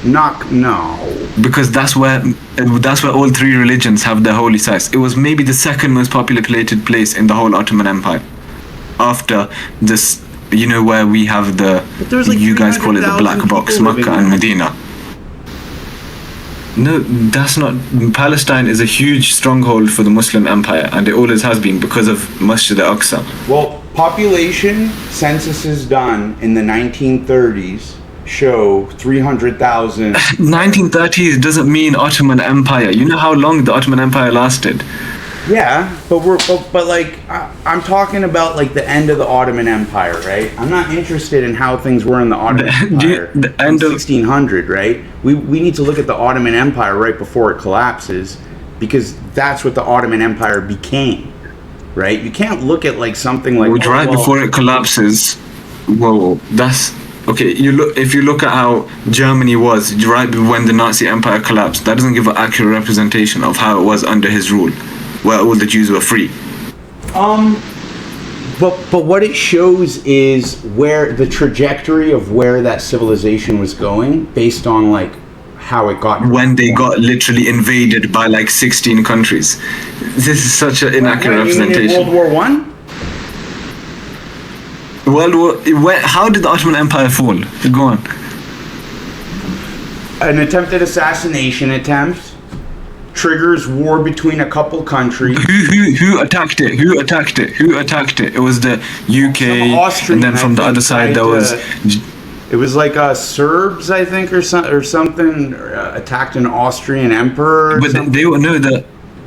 No. Because that's where all 3 religions have their holy sites. It was maybe the second most populated place in the whole Ottoman Empire, after this. You know where we have the you guys call it the black box, Mecca and Medina. No, that's not. Palestine is a huge stronghold for the Muslim Empire, and it always has been because of Masjid al-Aqsa. Well, population censuses done in the 1930s show 300,000. 1930s doesn't mean Ottoman Empire. You know how long the Ottoman Empire lasted? Yeah, but I'm talking about like the end of the Ottoman Empire, right? I'm not interested in how things were in the Ottoman Empire the end in of 1600, right? We need to look at the Ottoman Empire right before it collapses, because that's what the Ottoman Empire became, right? You can't look at like something like before it collapses. Whoa, that's okay. If you look at how Germany was right when the Nazi Empire collapsed, that doesn't give an accurate representation of how it was under his rule, where all the Jews were free. But what it shows is where the trajectory of where that civilization was going, based on like how it got when they got literally invaded by like 16 countries. This is such an inaccurate representation. World War One. How did the Ottoman Empire fall? Go on. An attempted assassination attempt triggers war between a couple countries. Who attacked it? Who attacked it? Who attacked it? It was the UK, Austrian, and then from the other side there was. It was like Serbs, I think, or something attacked an Austrian emperor. But they were the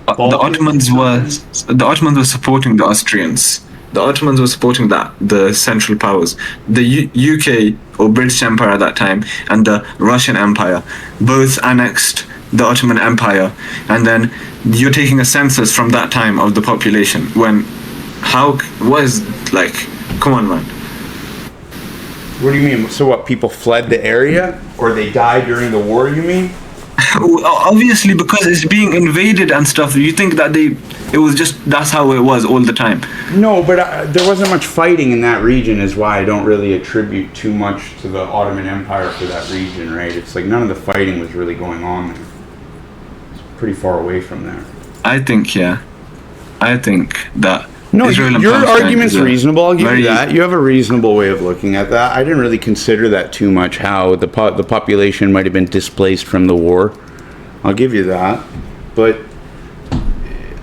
Ottomans were supporting the Austrians. The Ottomans were supporting the Central Powers. The UK or British Empire at that time and the Russian Empire both annexed the Ottoman Empire, and then you're taking a census from that time of the population. Come on, man. What do you mean? So what? People fled the area, or they died during the war? You mean? Obviously, because it's being invaded and stuff. You think that that's how it was all the time? No, but there wasn't much fighting in that region, is why I don't really attribute too much to the Ottoman Empire for that region, right? It's like none of the fighting was really going on there. It's pretty far away from there. I think that. No, Israel and your Palestine argument's reasonable. I'll give you very- that. You have a reasonable way of looking at that. I didn't really consider that too much, how the population might have been displaced from the war. I'll give you that. But,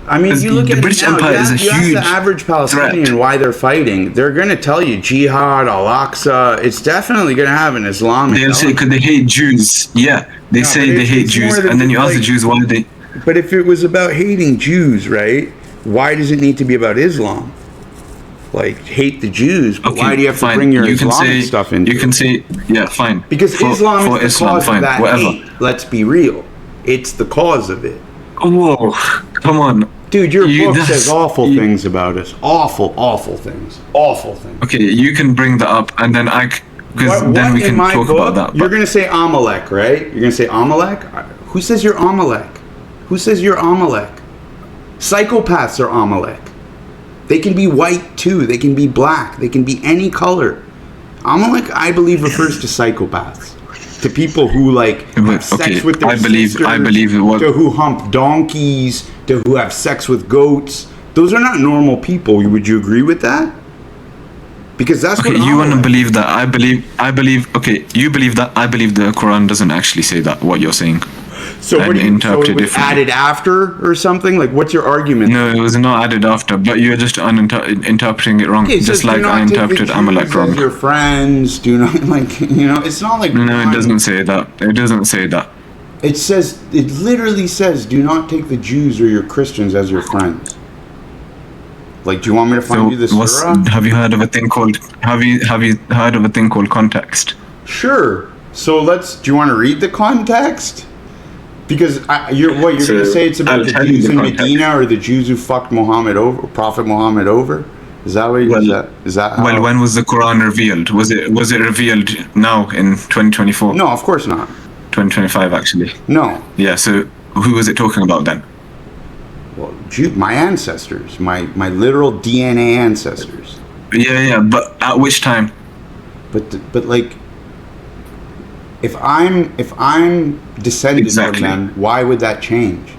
I mean, you look the at British it now, Empire is a you ask huge the average Palestinian threat. why they're fighting. They're going to tell you Jihad, Al-Aqsa. It's definitely going to have an Islamic They'll say element. because they hate Jews. Yeah, they say they hate it's Jews, more than and then you ask the like- Jews why they. But if it was about hating Jews, right, why does it need to be about Islam? Like, hate the Jews, but why do you have to bring your Islamic stuff into it? You can say, yeah, fine. Because Islam is the cause of that whatever. hate. Let's be real. It's the cause of it. Whoa, come on. Dude, your book says awful things about us. Awful things. Awful things. Okay, you can bring that up, and then because then we can talk about that. You're going to say Amalek, right? You're going to say Amalek? Who says you're Amalek? Who says you're Amalek? Psychopaths are Amalek. They can be white too. They can be black. They can be any color. Amalek, I believe, refers to psychopaths. To people who have sex with their sisters. I believe it was. To who hump donkeys. To who have sex with goats. Those are not normal people. Would you agree with that? Because that's what you want to believe that. I believe. Okay, you believe that. I believe the Quran doesn't actually say that. What you're saying. So what do you, so it was added after or something? Like, what's your argument? No, it was not added after, but you're just interpreting it wrong. Okay, just like I interpreted Amalek wrong. Your friends do not it's not like. No, it doesn't say that. It doesn't say that. It literally says, do not take the Jews or your Christians as your friends. Like, do you want me to find you the surah? Have you heard of a thing called? Have you heard of a thing called context? Sure. So do you want to read the context? Because you're going to say it's about the Jews in Medina or the Jews who fucked Prophet Muhammad over? Is that what is that how? Well, when was the Quran revealed? Was it revealed now in 2024? No, of course not. 2025 actually. No. Yeah, so who was it talking about then? Well, my ancestors, my literal DNA ancestors. Yeah, but at which time? But like, if I'm descended from them, why would that change?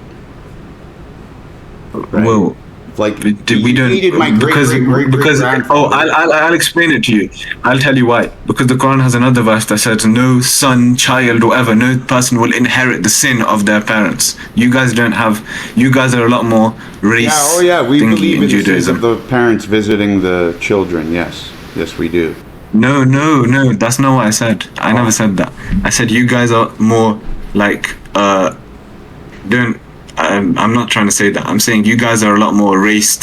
Right? Well, Like, We don't hated my because grandfather. I'll explain it to you. I'll tell you why. Because the Quran has another verse that says no son, child, or ever, no person will inherit the sin of their parents. You guys don't have. You guys are a lot more race. We thingy believe in the sins Judaism. of the parents visiting the children. Yes, we do. No, that's not what I said. I never said that. I said you guys are more like don't. I'm not trying to say that. I'm saying you guys are a lot more race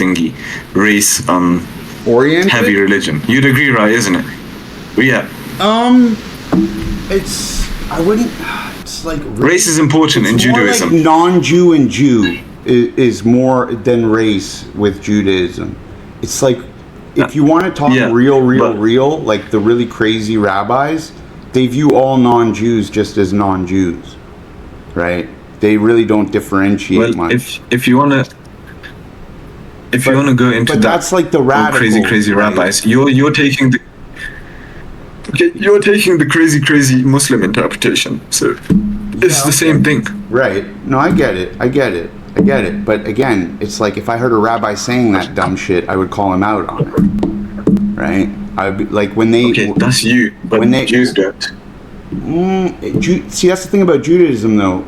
Oriented? heavy religion. You'd agree, right? Isn't it? But yeah. I wouldn't. It's like Race is important in Judaism. More like non-Jew and Jew is more than race with Judaism. It's like if you want to talk real, like the really crazy rabbis, they view all non-Jews just as non-Jews, right? They really don't differentiate much. If you wanna go into that, that's like the radical, crazy right? rabbis. You're taking the crazy Muslim interpretation. So it's the same thing. Right. No, I get it. But again, it's like if I heard a rabbi saying that dumb shit, I would call him out on it. Right? I'd be like when they. Okay, that's you. But when Jews don't. See, that's the thing about Judaism, though.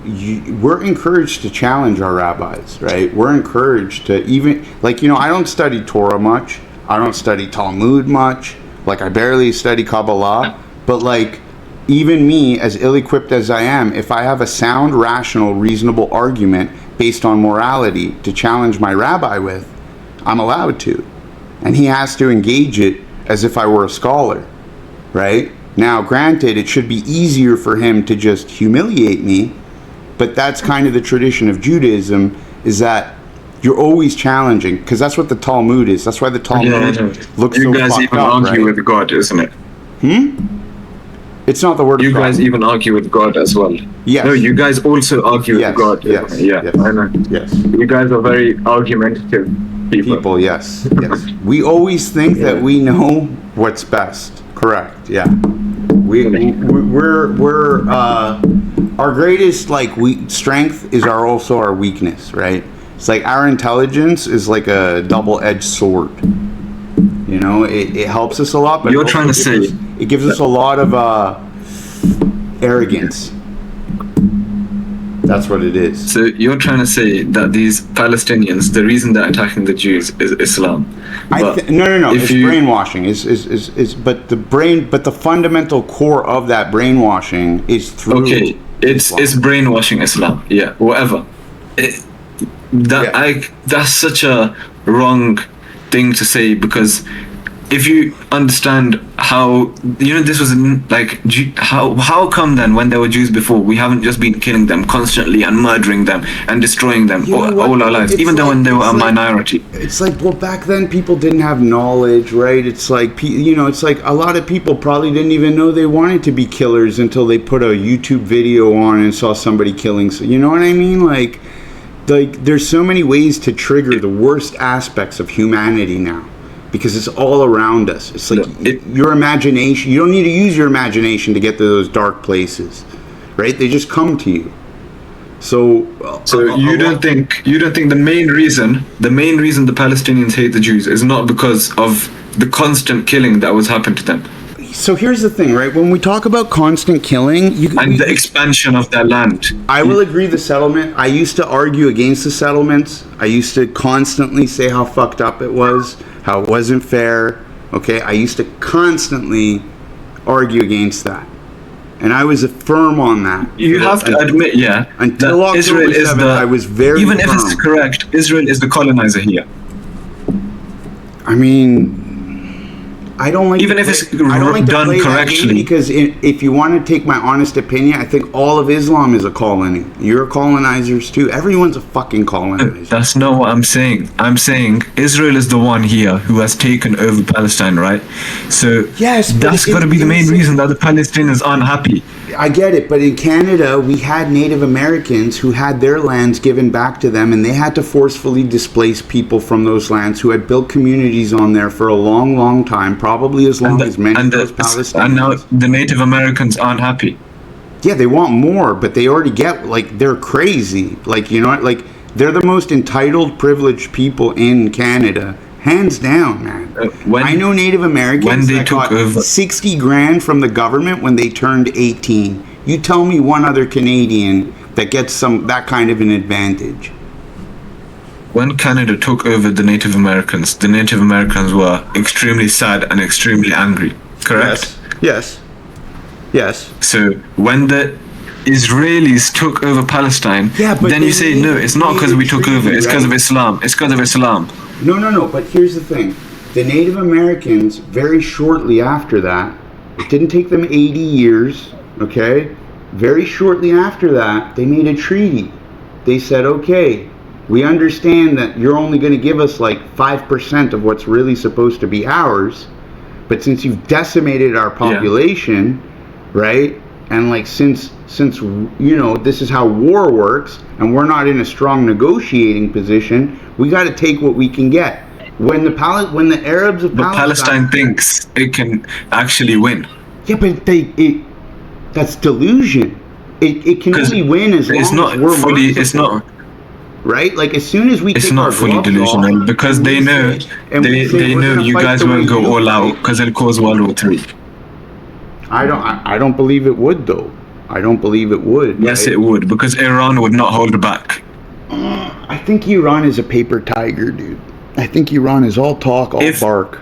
We're encouraged to challenge our rabbis, right? We're encouraged to even, like, I don't study Torah much. I don't study Talmud much. Like, I barely study Kabbalah. But, like, even me, as ill-equipped as I am, if I have a sound, rational, reasonable argument based on morality to challenge my rabbi with, I'm allowed to. And he has to engage it as if I were a scholar, right? Now, granted, it should be easier for him to just humiliate me, but that's kind of the tradition of Judaism, is that you're always challenging, because that's what the Talmud is. That's why the Talmud looks so fucked up, right? You guys even argue with God, isn't it? It's not the word You guys even argue with God as well. Yes. No, you guys also argue with God. Yes. I know. Yes. You guys are very argumentative people. Yes. We always think that we know what's best. Correct. Yeah. We're our greatest strength is also our weakness, right? It's like our intelligence is like a double-edged sword. It helps us a lot, but you're trying to say it gives us a lot of arrogance. That's what it is. So you're trying to say that these Palestinians, the reason they're attacking the Jews is Islam. No. It's brainwashing. But the fundamental core of that brainwashing is through. Okay, it's brainwashing Islam. Yeah, whatever. That's such a wrong thing to say, because if you understand how this was like, how come then when there were Jews before we haven't just been killing them constantly and murdering them and destroying them all our lives, even though when they were a minority? It's like, well, back then people didn't have knowledge, right? It's like it's like a lot of people probably didn't even know they wanted to be killers until they put a YouTube video on and saw somebody killing. So, you know what I mean? Like there's so many ways to trigger the worst aspects of humanity now, because it's all around us. It's like your imagination. You don't need to use your imagination to get to those dark places, right? They just come to you. So you don't think the main reason the Palestinians hate the Jews is not because of the constant killing that was happening to them? So here's the thing, right? When we talk about constant killing, the expansion of their land. I will agree the settlement. I used to argue against the settlements. I used to constantly say how fucked up it was, how it wasn't fair. Okay, I used to constantly argue against that, and I was firm on that. You have to admit, until October Israel is 7th, I was very even firm. If it's correct, Israel is the colonizer here. I mean, I don't like even if it's done correctly, because if you want to take my honest opinion, I think all of Islam is a colony. You're colonizers too. Everyone's a fucking colonizer. That's not what I'm saying. I'm saying Israel is the one here who has taken over Palestine, right? So yes, that's got to be the main reason that the Palestinians aren't happy. I get it, but in Canada, we had Native Americans who had their lands given back to them, and they had to forcefully displace people from those lands who had built communities on there for a long, long time, probably as long as many of those Palestinians. And now the Native Americans aren't happy. Yeah, they want more, but they already get, they're crazy. They're the most entitled, privileged people in Canada, hands down, man. I know Native Americans that got 60 grand from the government when they turned 18. You tell me one other Canadian that gets that kind of an advantage. When Canada took over the Native Americans were extremely sad and extremely angry, correct? Yes. So when the Israelis took over Palestine, then you say, no, it's not because we took over, it's because of Islam. It's because of Islam. No, but here's the thing. The Native Americans, very shortly after that, it didn't take them 80 years, okay? Very shortly after that, they made a treaty. They said, okay, we understand that you're only going to give us like 5% of what's really supposed to be ours, but since you've decimated our population, right? And like since you know this is how war works, and we're not in a strong negotiating position, we got to take what we can get. When the Arabs of Palestine thinks it can actually win. Yeah, but that's delusion. It can only win as long as we're fully. It's not. Right? Like as soon as we it's not fully delusional because they know you guys won't go all out because it'll cause World War III. I don't believe it would though. I don't believe it would. Yes, right? It would, because Iran would not hold back. I think Iran is a paper tiger, dude. I think Iran is all talk, all bark.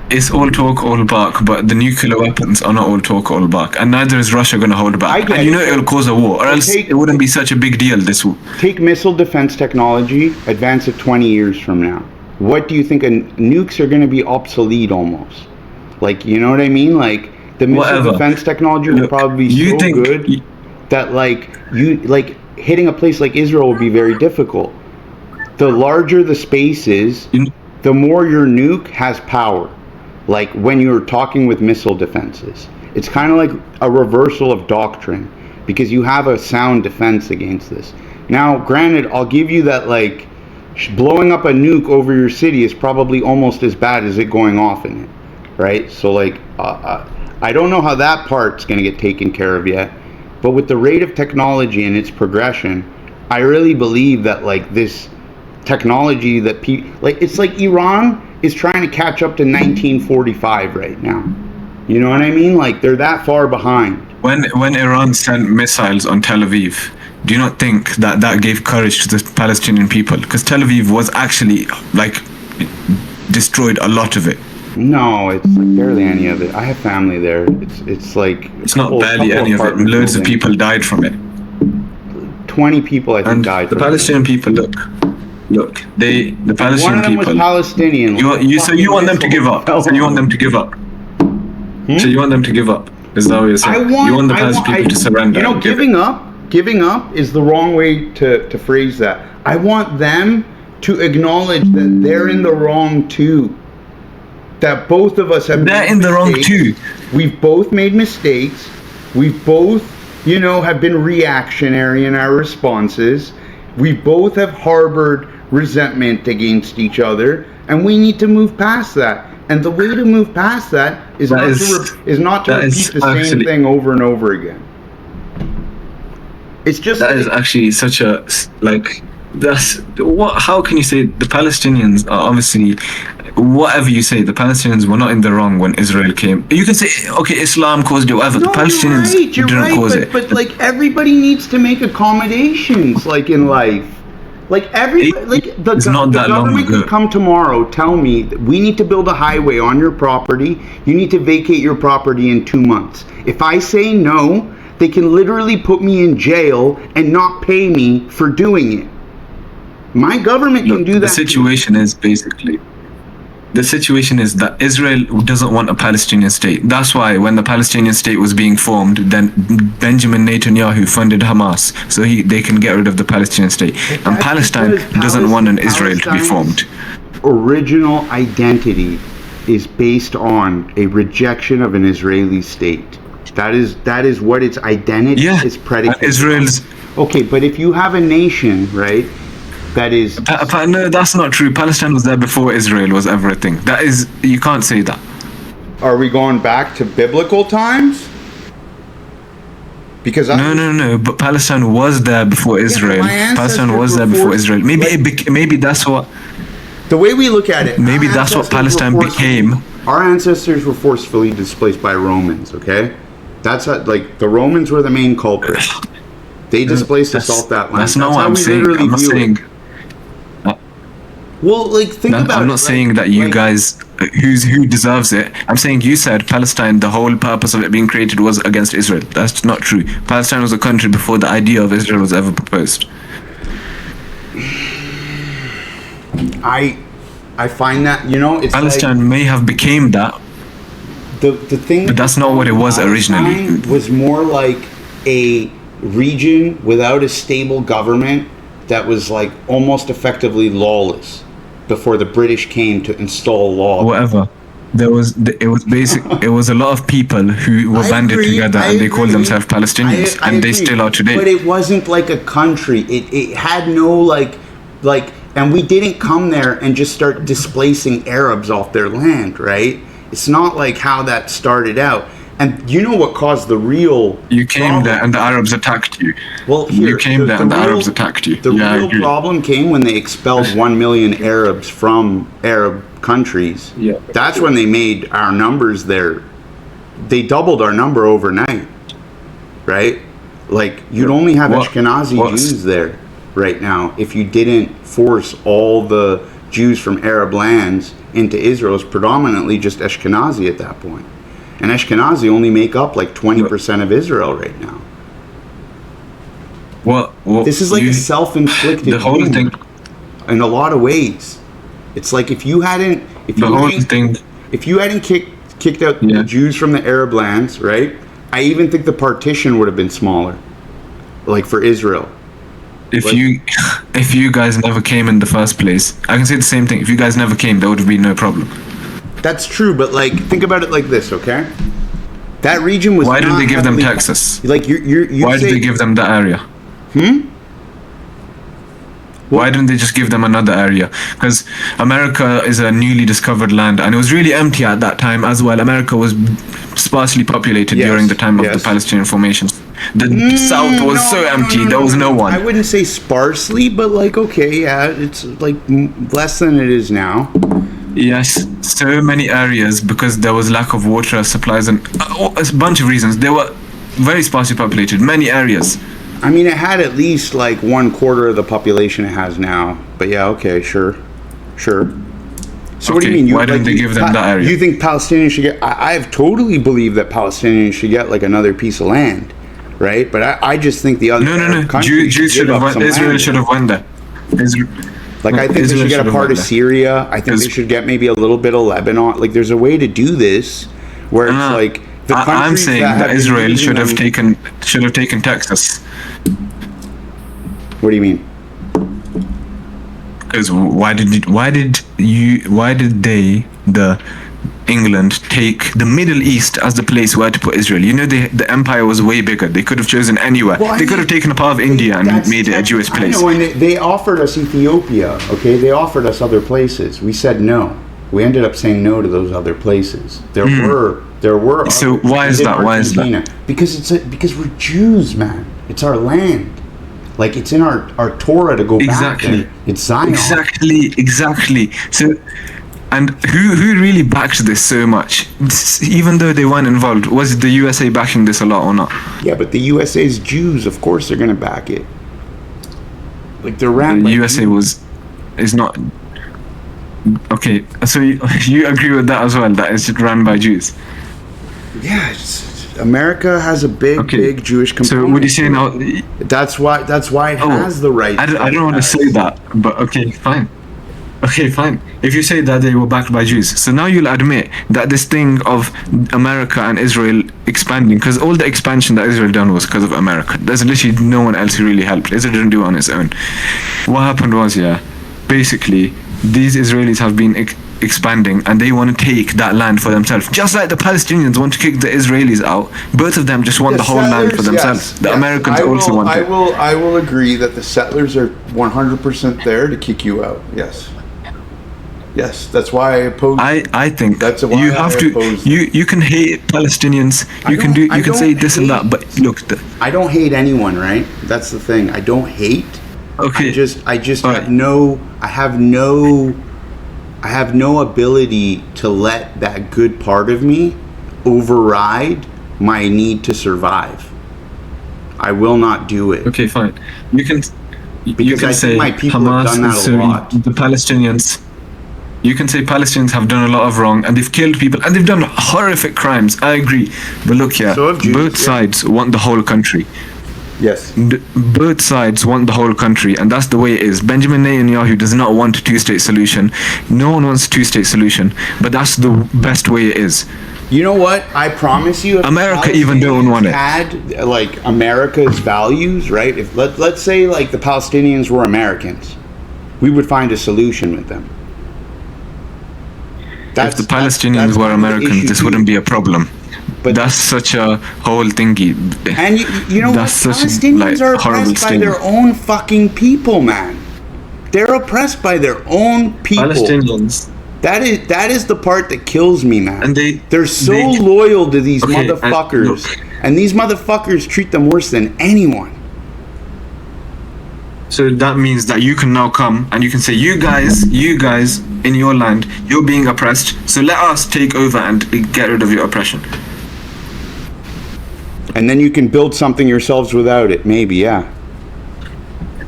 It's all talk, all bark, but the nuclear weapons are not all talk, all bark, and neither is Russia going to hold back. And you know it'll cause a war, or else it wouldn't be such a big deal. This will take missile defense technology, advance it 20 years from now. What do you think? Nukes are going to be obsolete almost. Like, you know what I mean? Like the missile defense technology will probably be so good that like hitting a place like Israel will be very difficult. The larger the space is, the more your nuke has power. Like when you're talking with missile defenses, it's kind of like a reversal of doctrine because you have a sound defense against this. Now, granted, I'll give you that like blowing up a nuke over your city is probably almost as bad as it going off in it, right? So like, I don't know how that part's going to get taken care of yet, but with the rate of technology and its progression, I really believe that like this technology that people like, it's like Iran is trying to catch up to 1945 right now. You know what I mean? Like they're that far behind. When Iran sent missiles on Tel Aviv, do you not think that gave courage to the Palestinian people? Because Tel Aviv was actually like destroyed a lot of it. No, it's like barely any of it. I have family there. It's like it's not barely any of it. Loads of people died from it. 20 people I think died. The Palestinian people, look, the Palestinian one of them people. Was Palestinian. So you want them to give up? So you want them to give up? So you want them to give up? Is that what you're saying? You want the Palestinian people to surrender? You know, giving up is the wrong way to phrase that. I want them to acknowledge that they're in the wrong too. That both of us have. They're in the wrong too. We've both made mistakes. We've both, have been reactionary in our responses. We both have harbored resentment against each other, and we need to move past that. And the way to move past that is not to repeat the same thing over and over again. It's just that is actually such a like. That's what. How can you say the Palestinians are obviously, whatever you say, the Palestinians were not in the wrong when Israel came. You can say, okay, Islam caused it, whatever. The Palestinians didn't cause it. But like everybody needs to make accommodations, like in life. Like the government can come tomorrow, tell me that we need to build a highway on your property. You need to vacate your property in 2 months. If I say no, they can literally put me in jail and not pay me for doing it. My government can do that. The situation is that Israel doesn't want a Palestinian state. That's why when the Palestinian state was being formed, then Benjamin Netanyahu funded Hamas so they can get rid of the Palestinian state. And Palestine doesn't want an Israel to be formed. Original identity is based on a rejection of an Israeli state. That is what its identity is predicated. Israel's okay, but if you have a nation, right? That is no, that's not true. Palestine was there before Israel was ever a thing. That is, you can't say that. Are we going back to biblical times? Because No. But Palestine was there before Israel. Palestine was there before Israel. Maybe that's what. The way we look at it. Maybe that's what Palestine became. Our ancestors were forcefully displaced by Romans. Okay, that's how, like the Romans were the main culprit. They displaced us off that land. That's not what I'm saying. I'm not saying. Well, like think about it. I'm not saying that you guys, who deserves it. I'm saying you said Palestine, the whole purpose of it being created was against Israel. That's not true. Palestine was a country before the idea of Israel was ever proposed. I find that, it's Palestine like, may have became that. The thing, but that's not what it was originally. Was more like a region without a stable government that was like almost effectively lawless before the British came to install law. Whatever. It was a lot of people who were banded together and they called themselves Palestinians, and they still are today. But it wasn't like a country. It had no like, and we didn't come there and just start displacing Arabs off their land, right? It's not like how that started out. And you know what caused the real You came problem? there and the Arabs attacked you. Well, here, you came there and the Arabs attacked you. The real problem came when they expelled 1 million Arabs from Arab countries. Yeah. That's when they made our numbers there. They doubled our number overnight, right? Like, you'd only have Ashkenazi Jews there right now if you didn't force all the Jews from Arab lands into Israel. It's predominantly just Ashkenazi at that point. And Ashkenazi only make up like 20% of Israel right now. Well, this is like a self-inflicted the whole wound thing in a lot of ways. It's like if you hadn't kicked out the Jews from the Arab lands, right? I even think the partition would have been smaller, like for Israel. If you guys never came in the first place, I can say the same thing. If you guys never came, there would have been no problem. That's true, but like think about it like this, okay? That region was. Why didn't they give them Texas? Like you Why did they give them that area? Why didn't they just give them another area? Because America is a newly discovered land, and it was really empty at that time as well. America was sparsely populated during the time of the Palestinian formations. The South was empty. There was no one. I wouldn't say sparsely, but like it's like less than it is now. Yes, so many areas because there was lack of water supplies and a bunch of reasons. They were very sparsely populated, many areas. I mean, it had at least like 1/4 of the population it has now. But yeah, okay, sure. So what do you mean? Why didn't they give them that area? You think Palestinians should get? I've totally believed that Palestinians should get like another piece of land, right? But I just think the other Jews should have went. Israel should have went there. Like I think they should get a part of Syria. I think they should get maybe a little bit of Lebanon. Like there's a way to do this where it's like the countries I'm saying that Israel should have taken Texas. What do you mean? Because why did England take the Middle East as the place where to put Israel? You know, the empire was way bigger. They could have chosen anywhere. They could have taken a part of India and made it a Jewish place. I know, and they offered us Ethiopia, okay? They offered us other places. We said no. We ended up saying no to those other places. There were. So why is that? Why is that? Because we're Jews, man. It's our land. Like it's in our Torah to go back there. It's Zion. Exactly. So. And who really backed this so much? Even though they weren't involved, was the USA backing this a lot or not? Yeah, but the USA's Jews, of course they're going to back it. Like they're ran. The USA is not. Okay, so you agree with that as well? That it's run by Jews? Yeah, America has a big Jewish component. So would you say now? That's why it has the right. I don't want to say that, but okay, fine. Okay, fine. If you say that they were backed by Jews, so now you'll admit that this thing of America and Israel expanding, because all the expansion that Israel done was because of America. There's literally no one else who really helped. Israel didn't do it on its own. What happened was, basically, these Israelis have been expanding and they want to take that land for themselves. Just like the Palestinians want to kick the Israelis out, both of them just want the whole land for themselves. The Americans also want it. I will agree that the settlers are 100% there to kick you out. Yes. Yes, that's why I oppose. I think That's why you I have to. oppose. You can hate Palestinians. You can do. You can say this and that. But look, I don't hate anyone, right? That's the thing. I don't hate. okay. I just All have right. no. I have no ability to let that good part of me override my need to survive. I will not do it. Okay, fine. You can. You Because can I say think my people have Hamas done and that a Syria, lot. the Palestinians. You can say Palestinians have done a lot of wrong and they've killed people and they've done horrific crimes. I agree. But look here, So have Jews, both yeah. sides want the whole country. Yes. Both sides want the whole country, and that's the way it is. Benjamin Netanyahu does not want a two-state solution. No one wants a two-state solution, but that's the best way it is. You know what? I promise you, if America even don't want it. Had like America's values, right? If let's say like the Palestinians were Americans, we would find a solution with them. If the Palestinians were kind of the Americans, issue this too. wouldn't be a problem. But That's such a whole thingy. and you know what? That's such, Palestinians like, are horrible oppressed by thing. their own fucking people, man. They're oppressed by their own people. Palestinians. That is the part that kills me, man. And they're so they- loyal to these Okay, motherfuckers, look. and these motherfuckers treat them worse than anyone. So that means that you can now come and you can say, you guys in your land, you're being oppressed. So let us take over and get rid of your oppression. And then you can build something yourselves without it, maybe, yeah.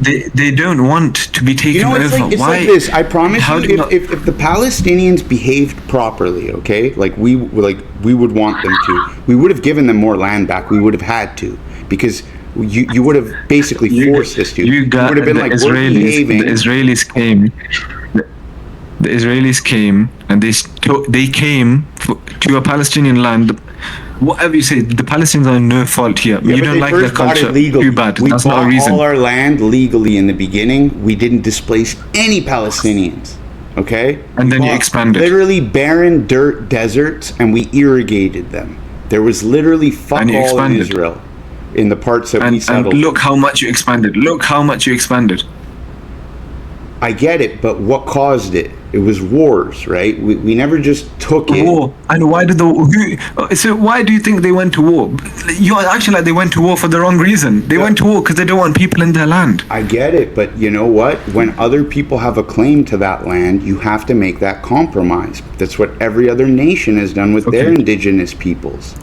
They don't want to be taken You know, it's over. like, it's Why? like this. I promise How you, do you if the Palestinians behaved properly, okay, like we would want them to, we would have given them more land back. We would have had to, because you would have basically forced us to. You got would have been the like, Israelis. we're behaving. The Israelis came and they came to a Palestinian land. Whatever you say, the Palestinians are no fault here. Yeah, You but don't they like their first bought it culture. legally. Too bad. We That's bought not a reason. all our land legally in the beginning. We didn't displace any Palestinians. Okay? And then We you bought expanded. literally barren dirt deserts, and we irrigated them. There was literally fuck And you all in expanded. Israel in the parts that we And settled. look how much you expanded. Look how much you expanded. I get it, but what caused it? It was wars, right? We never just took it. War. And why so why do you think they went to war? You're actually like they went to war for the wrong reason. They went to war because they don't want people in their land. I get it, but you know what? When other people have a claim to that land, you have to make that compromise. That's what every other nation has done with their Okay. indigenous peoples.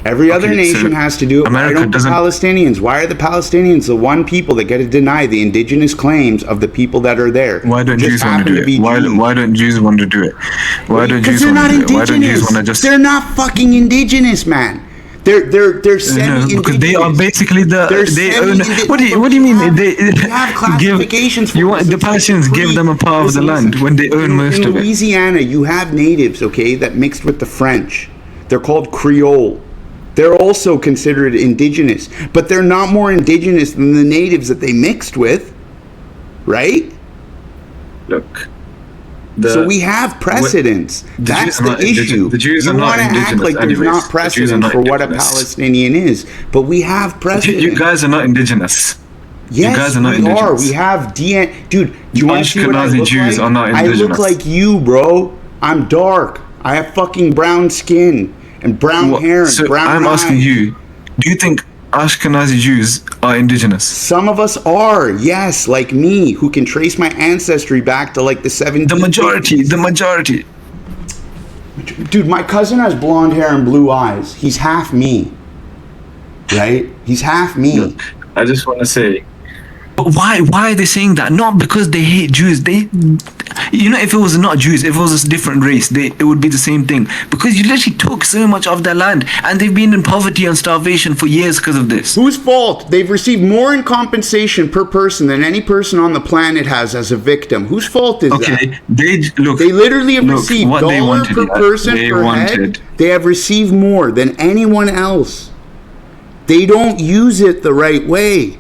Every other Okay, nation so has to do it. America Why don't the doesn't- Palestinians? Why are the Palestinians the one people that get to deny the indigenous claims of the people that are there? Why don't Just Jews want happen to do be it? Why Jews. don't Jews want to do it? Why don't Because Jews they're want not to do it? Why don't Jews indigenous. want to just They're not fucking indigenous, man. They're No, semi-indigenous. because they are basically They're they own. semi-indigenous. What do you mean? They We have classifications for you want this. the It's Palestinians give them a part of the Listen, land when they own most in of it. Louisiana, you have natives, okay, that mixed with the French. They're called Creole. They're also considered indigenous, but they're not more indigenous than the natives that they mixed with, right? Look. So we have precedents. That's Jews are the not issue. the Jews You are not want to act indigenous like there's anyways. not The Jews are precedent not for what a indigenous. Palestinian is, but we have precedent. You guys are not indigenous. Yes, guys are not we are. indigenous. We have DNA. Dude, do you want to see what I Ashkenazi look Jews like? are not I look indigenous. like you, bro. I'm dark. I have fucking brown skin and brown hair and So brown I'm asking eyes. you, do you think Ashkenazi Jews are indigenous? Some of us are, yes, like me, who can trace my ancestry back to like the 70s. The majority. Dude, my cousin has blonde hair and blue eyes. He's half me. Right? He's half me. Look, I just want to say, but why are they saying that? Not because they hate Jews. If it was not Jews, if it was a different race, it would be the same thing. Because you literally took so much of their land, and they've been in poverty and starvation for years because of this. Whose fault? They've received more in compensation per person than any person on the planet has as a victim. Whose fault is that? Okay, they Literally have received what they dollar wanted, per person they per wanted. head. They have received more than anyone else. They don't use it the right way.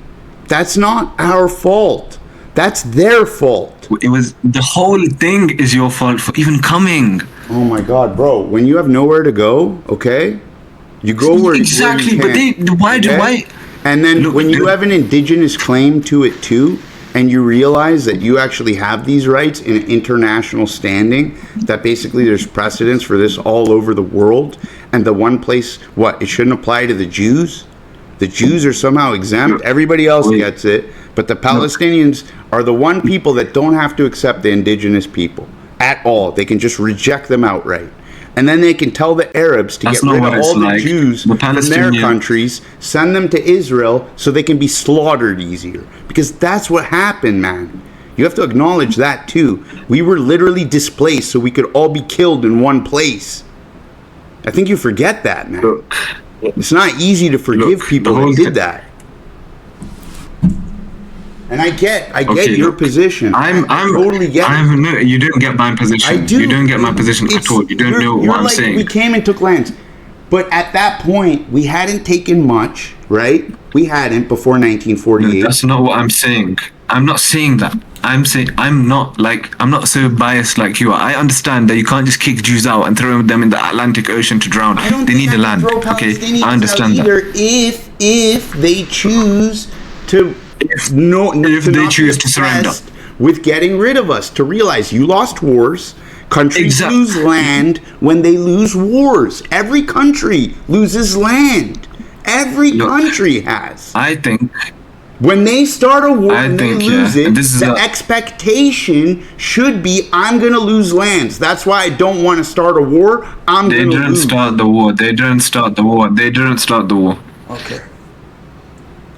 That's not our fault. That's their fault. It was the whole thing is your fault for even coming. Oh my God, bro! When you have nowhere to go, okay, you go where Exactly, where you but can, why? okay? And then Look, when you have an indigenous claim to it too, and you realize that you actually have these rights in international standing, that basically there's precedents for this all over the world, and the one place, what, it shouldn't apply to the Jews? The Jews are somehow exempt, everybody else gets it, but the Palestinians are the one people that don't have to accept the indigenous people at all. They can just reject them outright. And then they can tell the Arabs to get rid of all the Jews from their countries, send them to Israel so they can be slaughtered easier. Because that's what happened, man. You have to acknowledge that too. We were literally displaced so we could all be killed in one place. I think you forget that, man. It's not easy to forgive people who did that. And I get your position. I totally get it. No, you don't get my position. I do. You don't get my position at all. You don't know what I'm saying. We came and took lands. But at that point, we hadn't taken much, right? We hadn't before 1948. No, that's not what I'm saying. I'm not saying that. I'm saying I'm not so biased like you are. I understand that you can't just kick Jews out and throw them in the Atlantic Ocean to drown. They need the land. Okay, I understand that. If they choose to to surrender with getting rid of us, to realize you lost wars. Countries lose land when they lose wars. Every country loses land. Every country has. I think when they start a war and they lose it, the expectation should be, I'm going to lose lands. That's why I don't want to start a war. They didn't start the war. They didn't start the war. Okay.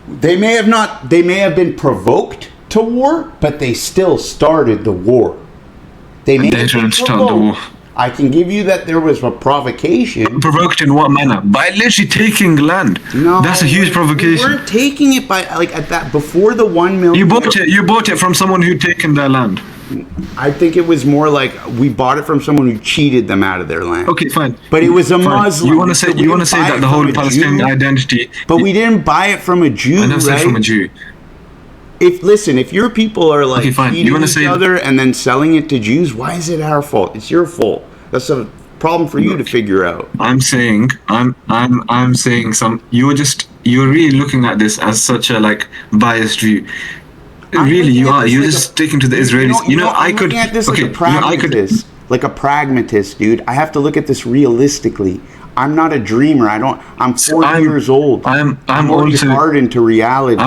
They may have been provoked to war, but they still started the war. They didn't start the war. I can give you that there was a provocation. Provoked in what manner? By literally taking land. No, that's a huge provocation. We weren't taking it by at that before the 1 million. You bought it from someone who'd taken their land. I think it was more like we bought it from someone who cheated them out of their land. Okay, fine. But it was a Muslim. You want to say that the whole Palestinian identity? But we didn't buy it from a Jew. I never said from a Jew. If your people are like feeding each other and then selling it to Jews, why is it our fault? It's your fault. That's a problem for you to figure out. I'm saying you're really looking at this as such a biased view. Really, you are. You're just sticking to the Israelis. I'm looking at this like a pragmatist, dude. I have to look at this realistically. I'm not a dreamer. I'm 40 years old. I'm also hardened to reality.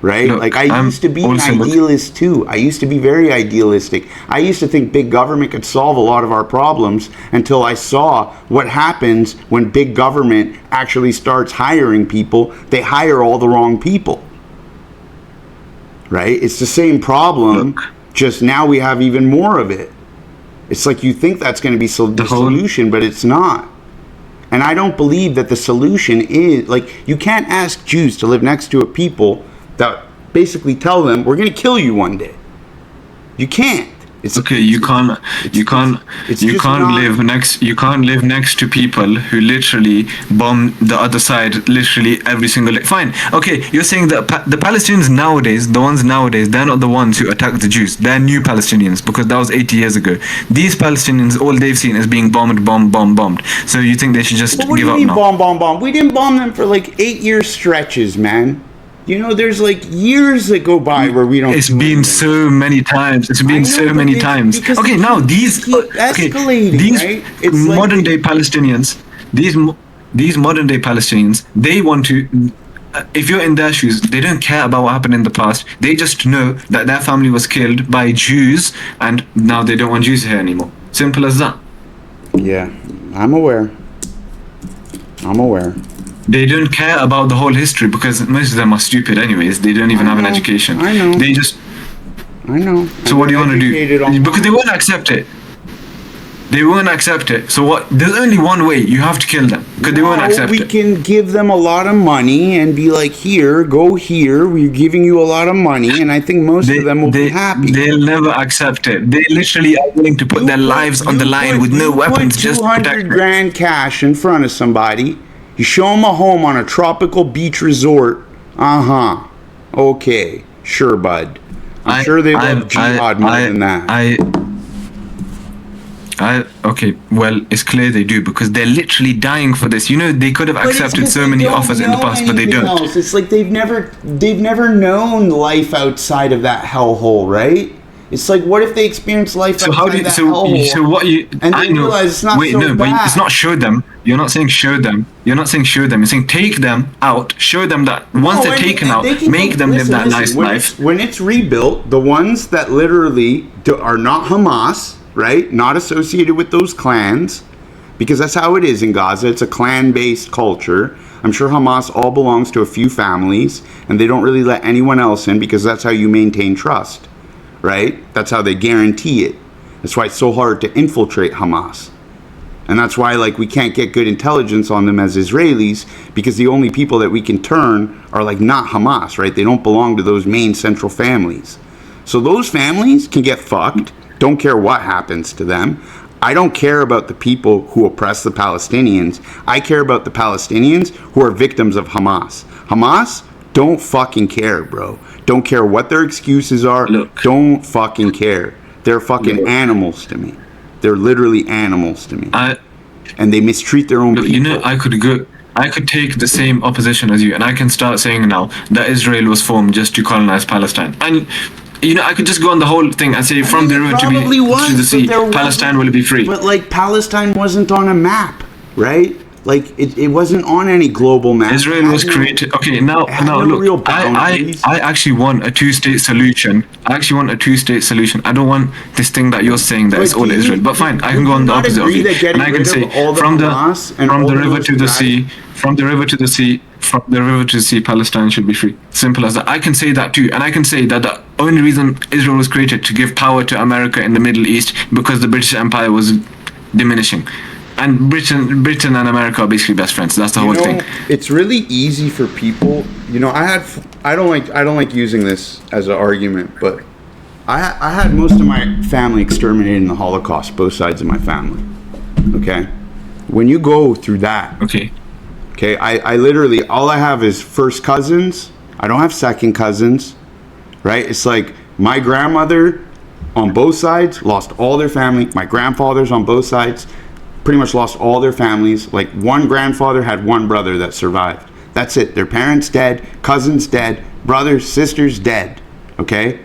Right? Look, I used to be an idealist too. I used to be very idealistic. I used to think big government could solve a lot of our problems until I saw what happens when big government actually starts hiring people. They hire all the wrong people. Right? It's the same problem, just now we have even more of it. It's like you think that's going to be the solution, but it's not. And I don't believe that the solution is, you can't ask Jews to live next to a people that basically tell them we're going to kill you one day. You can't. You can't live next to people who literally bomb the other side literally every single day. Fine. Okay, you're saying that the Palestinians nowadays, they're not the ones who attacked the Jews. They're new Palestinians because that was 80 years ago. These Palestinians, all they've seen is being bombed. So you think they should just give up now? Bomb? We didn't bomb them for 8-year stretches, man. There's years that go by where we don't. It's been so many times. Okay, now these modern day Palestinians, these modern day Palestinians, they want to. If you're in their shoes, they don't care about what happened in the past. They just know that their family was killed by Jews, and now they don't want Jews here anymore. Simple as that. Yeah, I'm aware. They don't care about the whole history because most of them are stupid anyways. They don't even have an education. I know. I know. So what do you want to do? Because they won't accept it. So what? There's only one way. You have to kill them because they won't accept it. We can give them a lot of money and be like, here, go here. We're giving you a lot of money, and I think most of them will be happy. They'll never accept it. They literally are willing to put their lives on the line with no weapons, just to protect $200,000 cash in front of somebody. You show them a home on a tropical beach resort. Okay. Sure, bud. I'm sure they love jihad more than that. Okay, well, it's clear they do because they're literally dying for this. You know, they could have But it's accepted because so they many don't offers in the know past, but they anything don't. else. It's like they've never known life outside of that hellhole, right? It's like, what if they experience life So outside how do you, that so hellhole? so what you And I they know realize it's not wait so no but bad. it's not show them. You're not saying show them. You're not saying show them. You're saying take them out, show them that once they're taken out, they can make them live that nice life. When it's rebuilt, the ones that literally are not Hamas, right? Not associated with those clans, because that's how it is in Gaza. It's a clan-based culture. I'm sure Hamas all belongs to a few families, and they don't really let anyone else in because that's how you maintain trust, right? That's how they guarantee it. That's why it's so hard to infiltrate Hamas. And that's why, like, we can't get good intelligence on them as Israelis, because the only people that we can turn are, like, not Hamas, right? They don't belong to those main central families. So those families can get fucked. Don't care what happens to them. I don't care about the people who oppress the Palestinians. I care about the Palestinians who are victims of Hamas. Hamas don't fucking care, bro. Don't care what their excuses are. Look. Don't fucking care. They're fucking animals to me. They're literally animals to me. And they mistreat their own people. You know, I could take the same opposition as you, and I can start saying now that Israel was formed just to colonize Palestine. And you know, I could just go on the whole thing and say from the river to the sea, Palestine will be free. But like, Palestine wasn't on a map, right? Like, it wasn't on any global map. Israel was created. Okay, now look, I actually want a two-state solution. I don't want this thing that you're saying that it's all Israel. But fine, I can go on the opposite of you, and I can say from the river to the sea, from the river to the sea, Palestine should be free. Simple as that. I can say that too, and I can say that the only reason Israel was created to give power to America in the Middle East because the British Empire was diminishing. And Britain and America are basically best friends. That's the whole thing. It's really easy for people. You know, I don't like using this as an argument, but I had most of my family exterminated in the Holocaust, both sides of my family. Okay, when you go through that, okay, I literally, all I have is first cousins. I don't have second cousins, right? It's like my grandmother on both sides lost all their family. My grandfathers on both sides pretty much lost all their families. Like, one grandfather had one brother that survived. That's it. Their parents dead, cousins dead, brothers, sisters dead. Okay?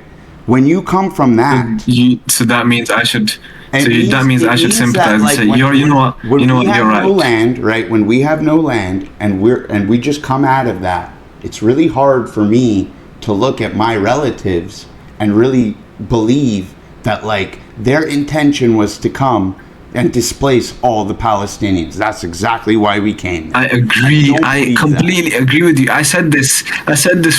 When you come from that, so that means I should. That means I should sympathize and say, you know what, you're right. No land, right? When we have no land and we just come out of that, it's really hard for me to look at my relatives and really believe that, like, their intention was to come and displace all the Palestinians. That's exactly why we came. I agree. I completely agree with you. I said this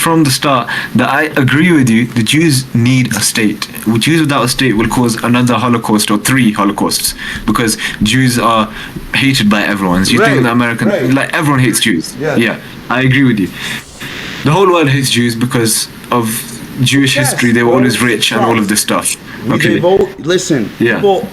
from the start, that I agree with you. The Jews need a state. Jews without a state will cause another Holocaust or 3 Holocausts, because Jews are hated by everyone. You think the American, like, everyone hates Jews. Yeah, I agree with you. The whole world hates Jews because of Jewish history. They were always rich and all of this stuff. Okay. Listen, people,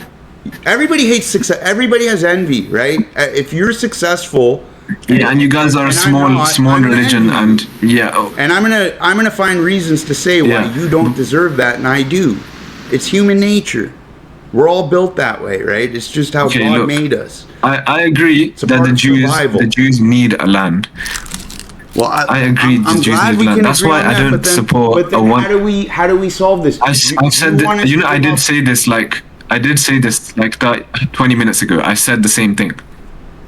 everybody hates success. Everybody has envy, right? If you're successful, and you guys are a small religion, and and I'm gonna find reasons to say why you don't deserve that, and I do. It's human nature. We're all built that way, right? It's just how God made us. I agree that the Jews need a land. Well, I agree. I'm glad we can That's why I don't support a one. How do we solve this? I've said that. You know, I did say this like 20 minutes ago. I said the same thing.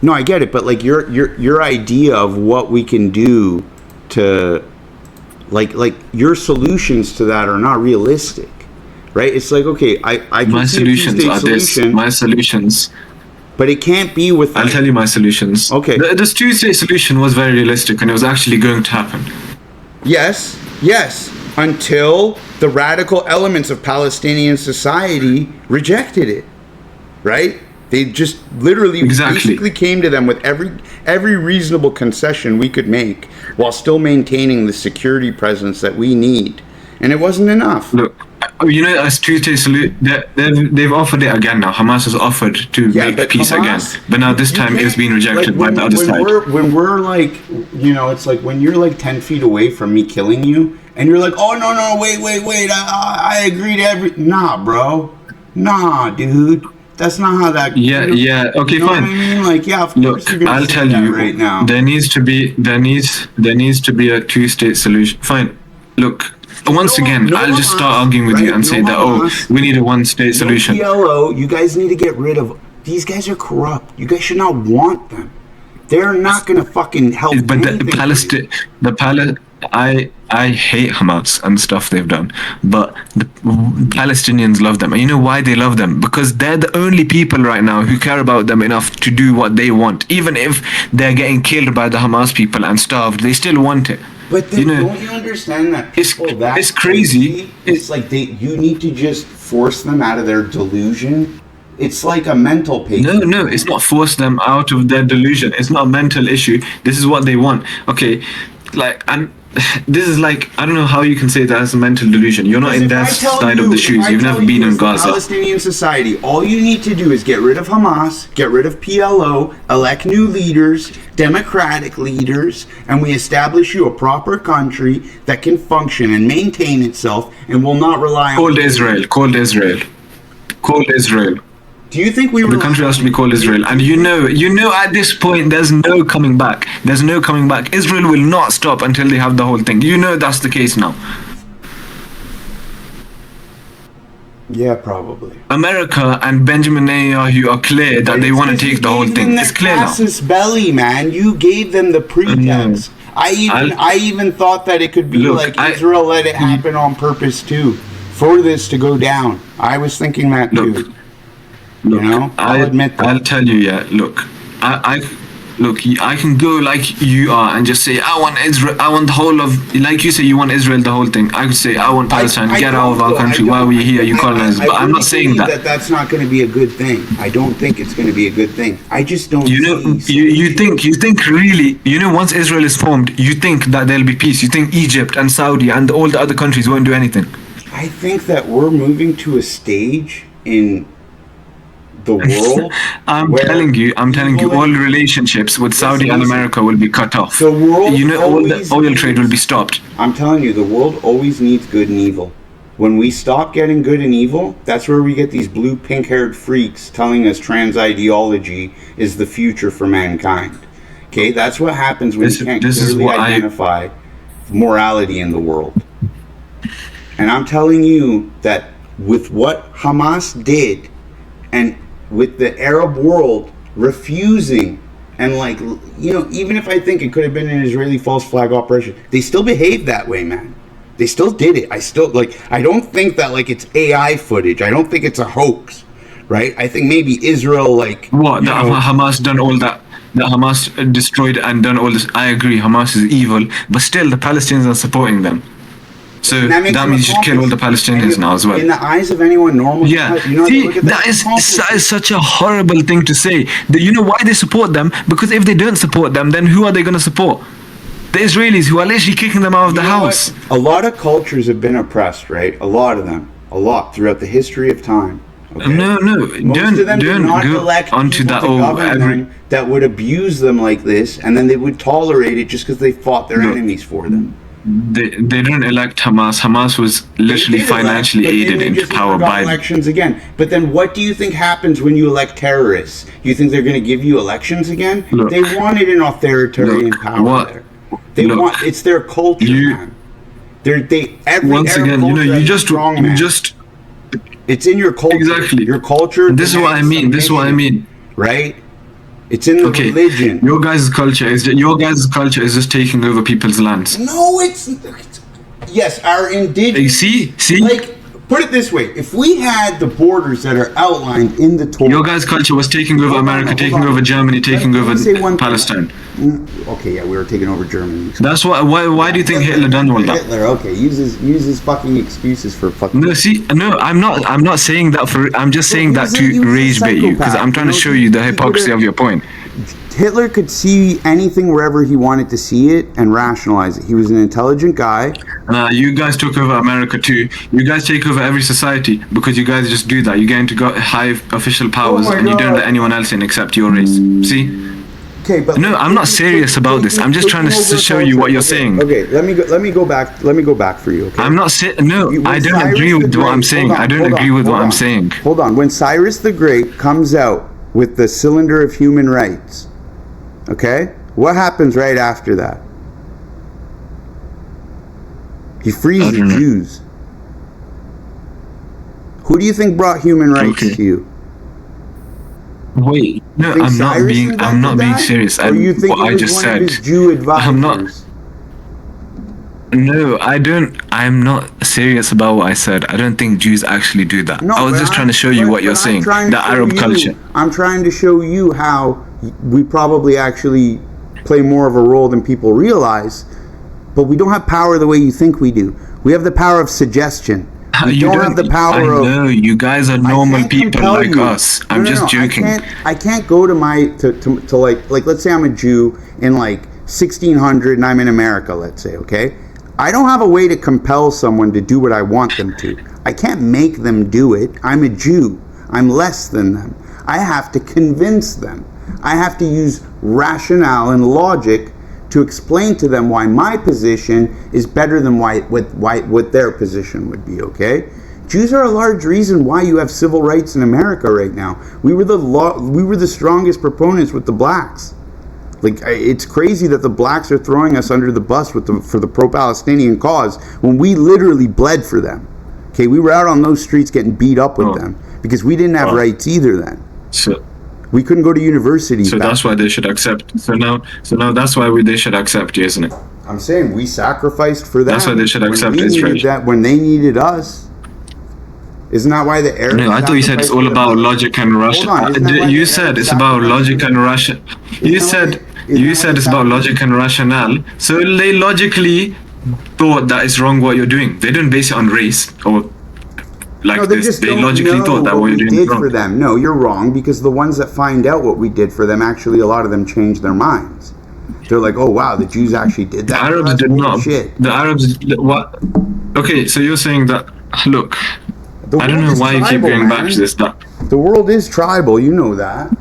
No, I get it, but like your idea of what we can do to, like your solutions to that are not realistic, right? It's like, okay, I can my solutions are this. My solutions. But it can't be with. I'll tell you my solutions. Okay. This two-state solution was very realistic, and it was actually going to happen. Yes. Until the radical elements of Palestinian society rejected it, right? They just literally basically came to them with every reasonable concession we could make, while still maintaining the security presence that we need, and it wasn't enough. Look, you know, as two-state solution, they've offered it again now. Hamas has offered to make peace again, but now this time it's been rejected by the other side. When we're like, you know, it's like when you're like 10 feet away from me killing you, and you're like, oh no, wait, I agree to nah, bro, nah, dude. That's not how that. Yeah, yeah. Okay, you know fine. What I mean, like, yeah, of Look, course you're gonna I'll say tell that you. right now. There needs to be a two-state solution. Fine. Look, once again, I'll just start arguing with you and say that we need a one-state solution. PLO, you guys need to get rid of. These guys are corrupt. You guys should not want them. They're not gonna fucking help. But I hate Hamas and stuff they've done, but the Palestinians love them. And you know why they love them? Because they're the only people right now who care about them enough to do what they want. Even if they're getting killed by the Hamas people and starved, they still want it. But then, don't you understand that people it's crazy. It's like you need to just force them out of their delusion. It's like a mental patient. No, it's not force them out of their delusion. It's not a mental issue. This is what they want. Okay, this is like, I don't know how you can say that as a mental delusion. You're not in their side of the shoes. You've never been in Gaza. Palestinian society, all you need to do is get rid of Hamas, get rid of PLO, elect new leaders, democratic leaders, and we establish you a proper country that can function and maintain itself and will not rely on... Called Israel. Do you think the country has to be called Israel? And you know at this point there's no coming back. Israel will not stop until they have the whole thing. You know that's the case now. Yeah, probably. America and Benjamin Netanyahu are clear that they want to take the whole thing. It's clear now. Belly, man. You gave them the pretext. I even thought that it could be Israel let it happen on purpose too, for this to go down. I was thinking that too. Look, I'll admit that. I'll tell you, yeah. Look, I can go like you are and just say I want Israel. I want the whole of, like you say, you want Israel, the whole thing. I could say I want Palestine. Get out of our country. Why were you here? You colonized. But I'm not saying that. That's not going to be a good thing. I don't think it's going to be a good thing. I just don't. You think really? Once Israel is formed, you think that there'll be peace. You think Egypt and Saudi and all the other countries won't do anything. I think that we're moving to a stage in the world. I'm telling you, all relationships with Saudi and America will be cut off. The world all the oil trade will be stopped. I'm telling you, the world always needs good and evil. When we stop getting good and evil, that's where we get these blue, pink-haired freaks telling us trans ideology is the future for mankind. Okay, that's what happens when you can't clearly identify morality in the world. And I'm telling you that with what Hamas did, and with the Arab world refusing, and even if I think it could have been an Israeli false flag operation, they still behaved that way, man. They still did it. I don't think that it's AI footage. I don't think it's a hoax, right? I think maybe Israel Hamas done all that. That Hamas destroyed and done all this. I agree, Hamas is evil, but still the Palestinians are supporting them. So that means you should kill all the Palestinians now as well. In the eyes of anyone normal, that is such a horrible thing to say. You know why they support them? Because if they don't support them, then who are they going to support? The Israelis, who are literally kicking them out of the house. A lot of cultures have been oppressed, right? A lot of them, throughout the history of time. Okay? No, Most of them did not elect onto that. That would abuse them like this, and then they would tolerate it just because they fought their enemies for them. They didn't elect Hamas. Hamas was literally financially aided into power by elections again. But then what do you think happens when you elect terrorists? You think they're going to give you elections again? They wanted an authoritarian power there. It's their culture, man. Once again, you just it's in your culture. Exactly. Your culture. This is what I mean. Right? It's in the religion. Your guys' culture is just taking over people's lands. No, it's yes, our indigenous. See. Put it this way: if we had the borders that are outlined in the Torah, your guys' culture was taking over America, taking over Germany, taking over Palestine. Okay, yeah, we were taking over Germany. That's why do you think Hitler done all that? Hitler, okay, uses fucking excuses for fucking. I'm not saying that for. I'm just saying that to rage bait you because I'm trying to show you the hypocrisy of your point. Hitler could see anything wherever he wanted to see it and rationalize it. He was an intelligent guy. You guys took over America too. You guys take over every society because you guys just do that. You get into high official powers and you don't let anyone else in except your race. See? Okay, but no, I'm not serious about this. I'm just trying to show you what you're saying. Okay, let me go back for you. Okay, I'm not saying no. I don't agree with what I'm saying. I don't agree with what I'm saying. Hold on. When Cyrus the Great comes out with the Cylinder of Human Rights, okay, what happens right after that? He frees the Jews. Who do you think brought human rights to you? Wait, no, I'm not being serious. Or you think what I just said? His Jew advisors? I'm not. No, I'm not serious about what I said. I don't think Jews actually do that. No, I was just trying to show you what you're saying. The Arab culture. I'm trying to show you how we probably actually play more of a role than people realize, but we don't have power the way you think we do. We have the power of suggestion. You don't have the power of... No, you guys are normal people like us. I'm just joking. I can't go to like let's say I'm a Jew in like 1600 and I'm in America, let's say, okay? I don't have a way to compel someone to do what I want them to. I can't make them do it. I'm a Jew. I'm less than them. I have to convince them. I have to use rationale and logic to explain to them why my position is better than what their position would be, okay? Jews are a large reason why you have civil rights in America right now. We were the strongest proponents with the blacks. Like, it's crazy that the blacks are throwing us under the bus for the pro-Palestinian cause when we literally bled for them. Okay, we were out on those streets getting beat up with them because we didn't have rights either then. So we couldn't go to university. So that's why they should accept. So now that's why they should accept you, isn't it? I'm saying we sacrificed for them. That's why they should accept Israel. When they needed us. Isn't that why the Arabs? No, I thought you said it's all about logic and rationale. You said it's about logic and rationale. You said it's about logic and rationale. So they logically thought that it's wrong what you're doing. They don't base it on race or like this. They logically thought that what you're doing is wrong. For them. No, you're wrong, because the ones that find out what we did for them, actually a lot of them changed their minds. They're like, oh wow, the Jews actually did that. The Arabs did not. The Arabs, what? Okay, so you're saying that, look, I don't know why you keep going back to this. The world is tribal, you know that.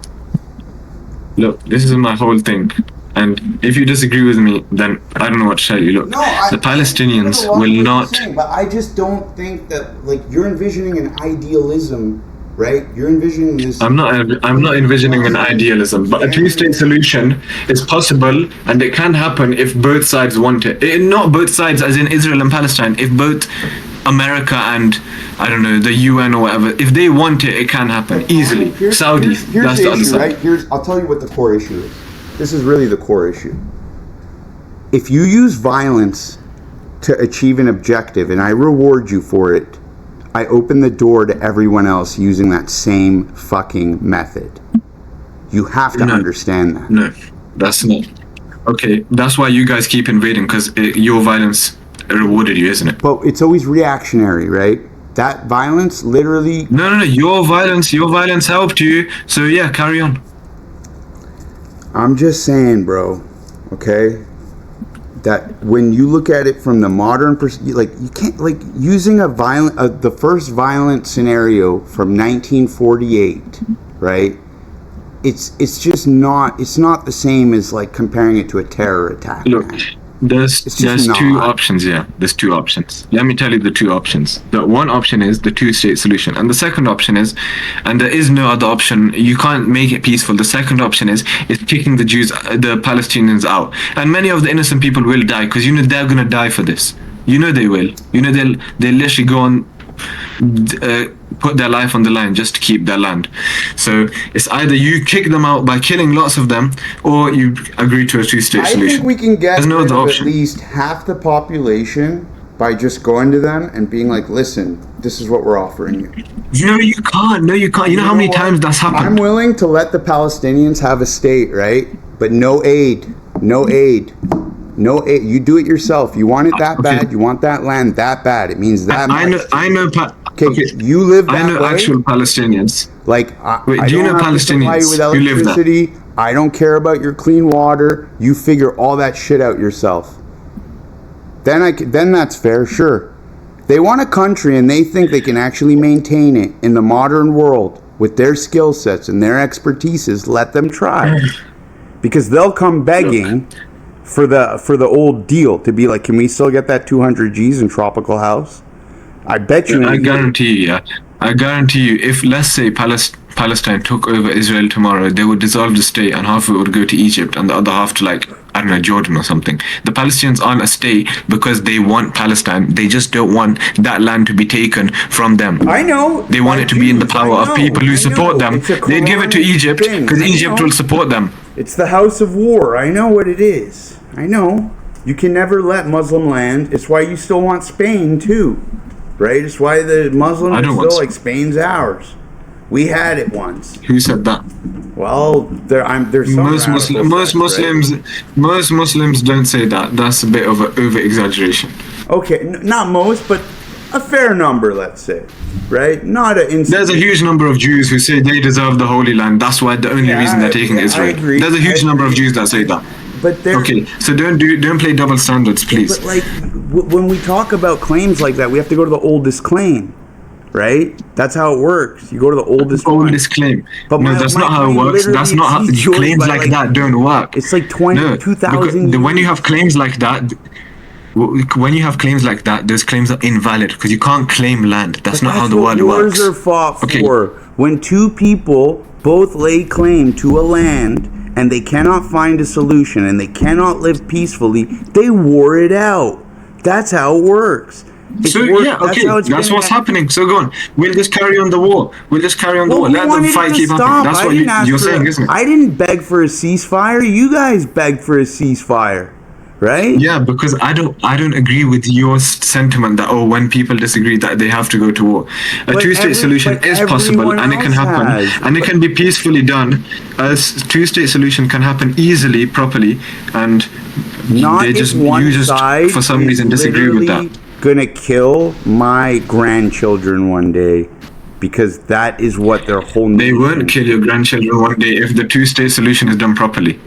Look, this is my whole thing. And if you disagree with me, then I don't know what to tell you. Look, the Palestinians will not... But I just don't think that, like, you're envisioning an idealism, right? You're envisioning this... I'm not envisioning an idealism, but a two-state solution is possible, and it can happen if both sides want it. Not both sides, as in Israel and Palestine. If both America and, I don't know, the UN or whatever, if they want it, it can happen easily. Saudis, that's the other side. Right? I'll tell you what the core issue is. This is really the core issue. If you use violence to achieve an objective and I reward you for it, I open the door to everyone else using that same fucking method. You have to understand that. No, that's not. Okay, that's why you guys keep invading, because your violence rewarded you, isn't it? But it's always reactionary, right? That violence literally... No, your violence helped you, so yeah, carry on. I'm just saying, bro, okay, that when you look at it from the modern perspective, like, you can't, like, using the first violent scenario from 1948, right? It's just not, it's not the same as, like, comparing it to a terror attack. Look, there's two options, yeah. There's two options. Let me tell you the two options. The one option is the two-state solution, and the second option is, and there is no other option, you can't make it peaceful. The second option is kicking the Jews, the Palestinians out, and many of the innocent people will die, because you know they're gonna die for this. You know they will. You know they'll literally go on, put their life on the line just to keep their land. So it's either you kick them out by killing lots of them, or you agree to a two-state solution. I think we can get rid of at least half the population by just going to them and being like, listen, this is what we're offering you. No, you can't. No, you can't. You know how many times that's happened? I'm willing to let the Palestinians have a state, right? But no aid. No aid. No aid. You do it yourself. You want it that bad. You want that land that bad. It means that much. I know. Okay, you live that way. I know actual Palestinians. Like, wait, do you know Palestinians who live there? I don't care about your clean water. You figure all that shit out yourself. Then that's fair, sure. They want a country and they think they can actually maintain it in the modern world with their skill sets and their expertises. Let them try. because they'll come begging for the old deal to be like, can we still get that 200 G's in Tropical House? I bet you. I guarantee you. I guarantee you. If let's say Palestine took over Israel tomorrow, they would dissolve the state, and half of it would go to Egypt, and the other half to, like, I don't know, Jordan or something. The Palestinians aren't a state because they want Palestine. They just don't want that land to be taken from them. I know. They want it to be in the power of people who support them. They'd give it to Egypt because Egypt will support them. It's the house of war. I know what it is. I know. You can never let Muslim land. It's why you still want Spain too, right? It's why the Muslims are still like, Spain's ours. We had it once. Who said that? Well, there's some most Muslims don't say that. That's a bit of an over exaggeration. Okay, not most, but a fair number, let's say, right? Not a. There's a huge number of Jews who say they deserve the Holy Land. That's why the only reason they're taking Israel. There's a huge number of Jews that say that. But okay, so don't play double standards, please. But like when we talk about claims like that, we have to go to the oldest claim. Right? That's how it works. You go to the oldest claim. But no, that's not how it works. That's not how claims like that don't work. It's like 2,000 years. When you have claims like that, those claims are invalid because you can't claim land. That's not how the world works. Wars are fought for. When two people both lay claim to a land and they cannot find a solution and they cannot live peacefully, they war it out. That's how it works. That's what's happening. So go on. We'll just carry on the war. Let them fight, keep happening. That's what you're saying, isn't it? I didn't beg for a ceasefire. You guys begged for a ceasefire, right? Yeah, because I don't agree with your sentiment that when people disagree that they have to go to war. A two-state solution is possible and it can happen and it can be peacefully done. A two-state solution can happen easily, properly, and you just for some reason disagree with that. Gonna kill my grandchildren one day because that is what their whole nation. They won't kill your grandchildren one day if the two-state solution is done properly.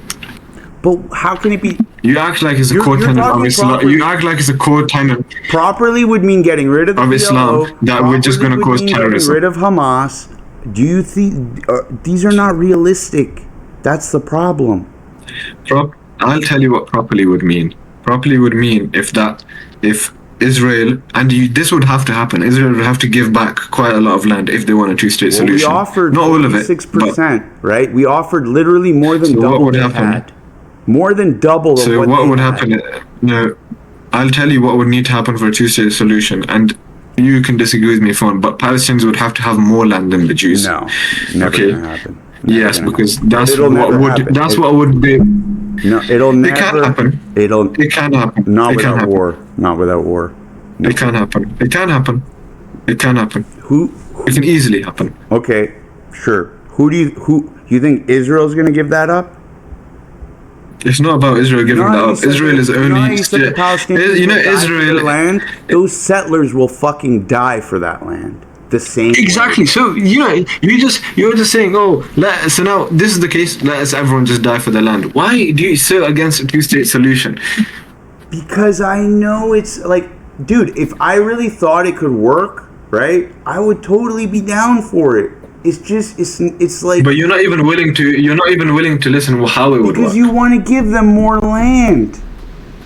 But how can it be? You act like it's a core tenet of Islam. You act like it's a core tenet. Properly would mean getting rid of the Islam that we're just going to cause terrorism. Getting rid of Hamas. Do you think these are not realistic? That's the problem. I'll tell you what properly would mean. Properly would mean if Israel, and this would have to happen. Israel would have to give back quite a lot of land if they want a two-state solution. We offered not all of it, 6%, right? We offered literally more than double what would happen? More than double of what would happen? No, I'll tell you what would need to happen for a two-state solution, and you can disagree with me if you want, but Palestinians would have to have more land than the Jews. No, never gonna happen. Yes, because that's what would be. No, it'll never. It can happen. It can happen. Not without war. Not without war. No. It can happen. It can happen. It can happen. It can easily happen. Okay, sure. Who do you think Israel's going to give that up? It's not about Israel giving that up. Israel is only. Israel land. Those settlers will fucking die for that land. The same exactly way. So you're just saying, so now this is the case, let us everyone just die for the land. Why do you so against a two-state solution? Because I know it's like, dude, if I really thought it could work, right, I would totally be down for it. It's just it's like. But you're not even willing to listen how it would work. Because you want to give them more land.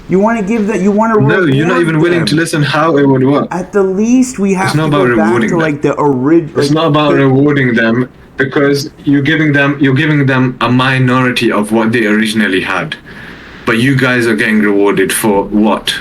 You want to give that. You want to. No, you're not even willing to listen how it would work. At the least, we have to go back to like the original. It's not about rewarding them because you're giving them a minority of what they originally had, but you guys are getting rewarded for what?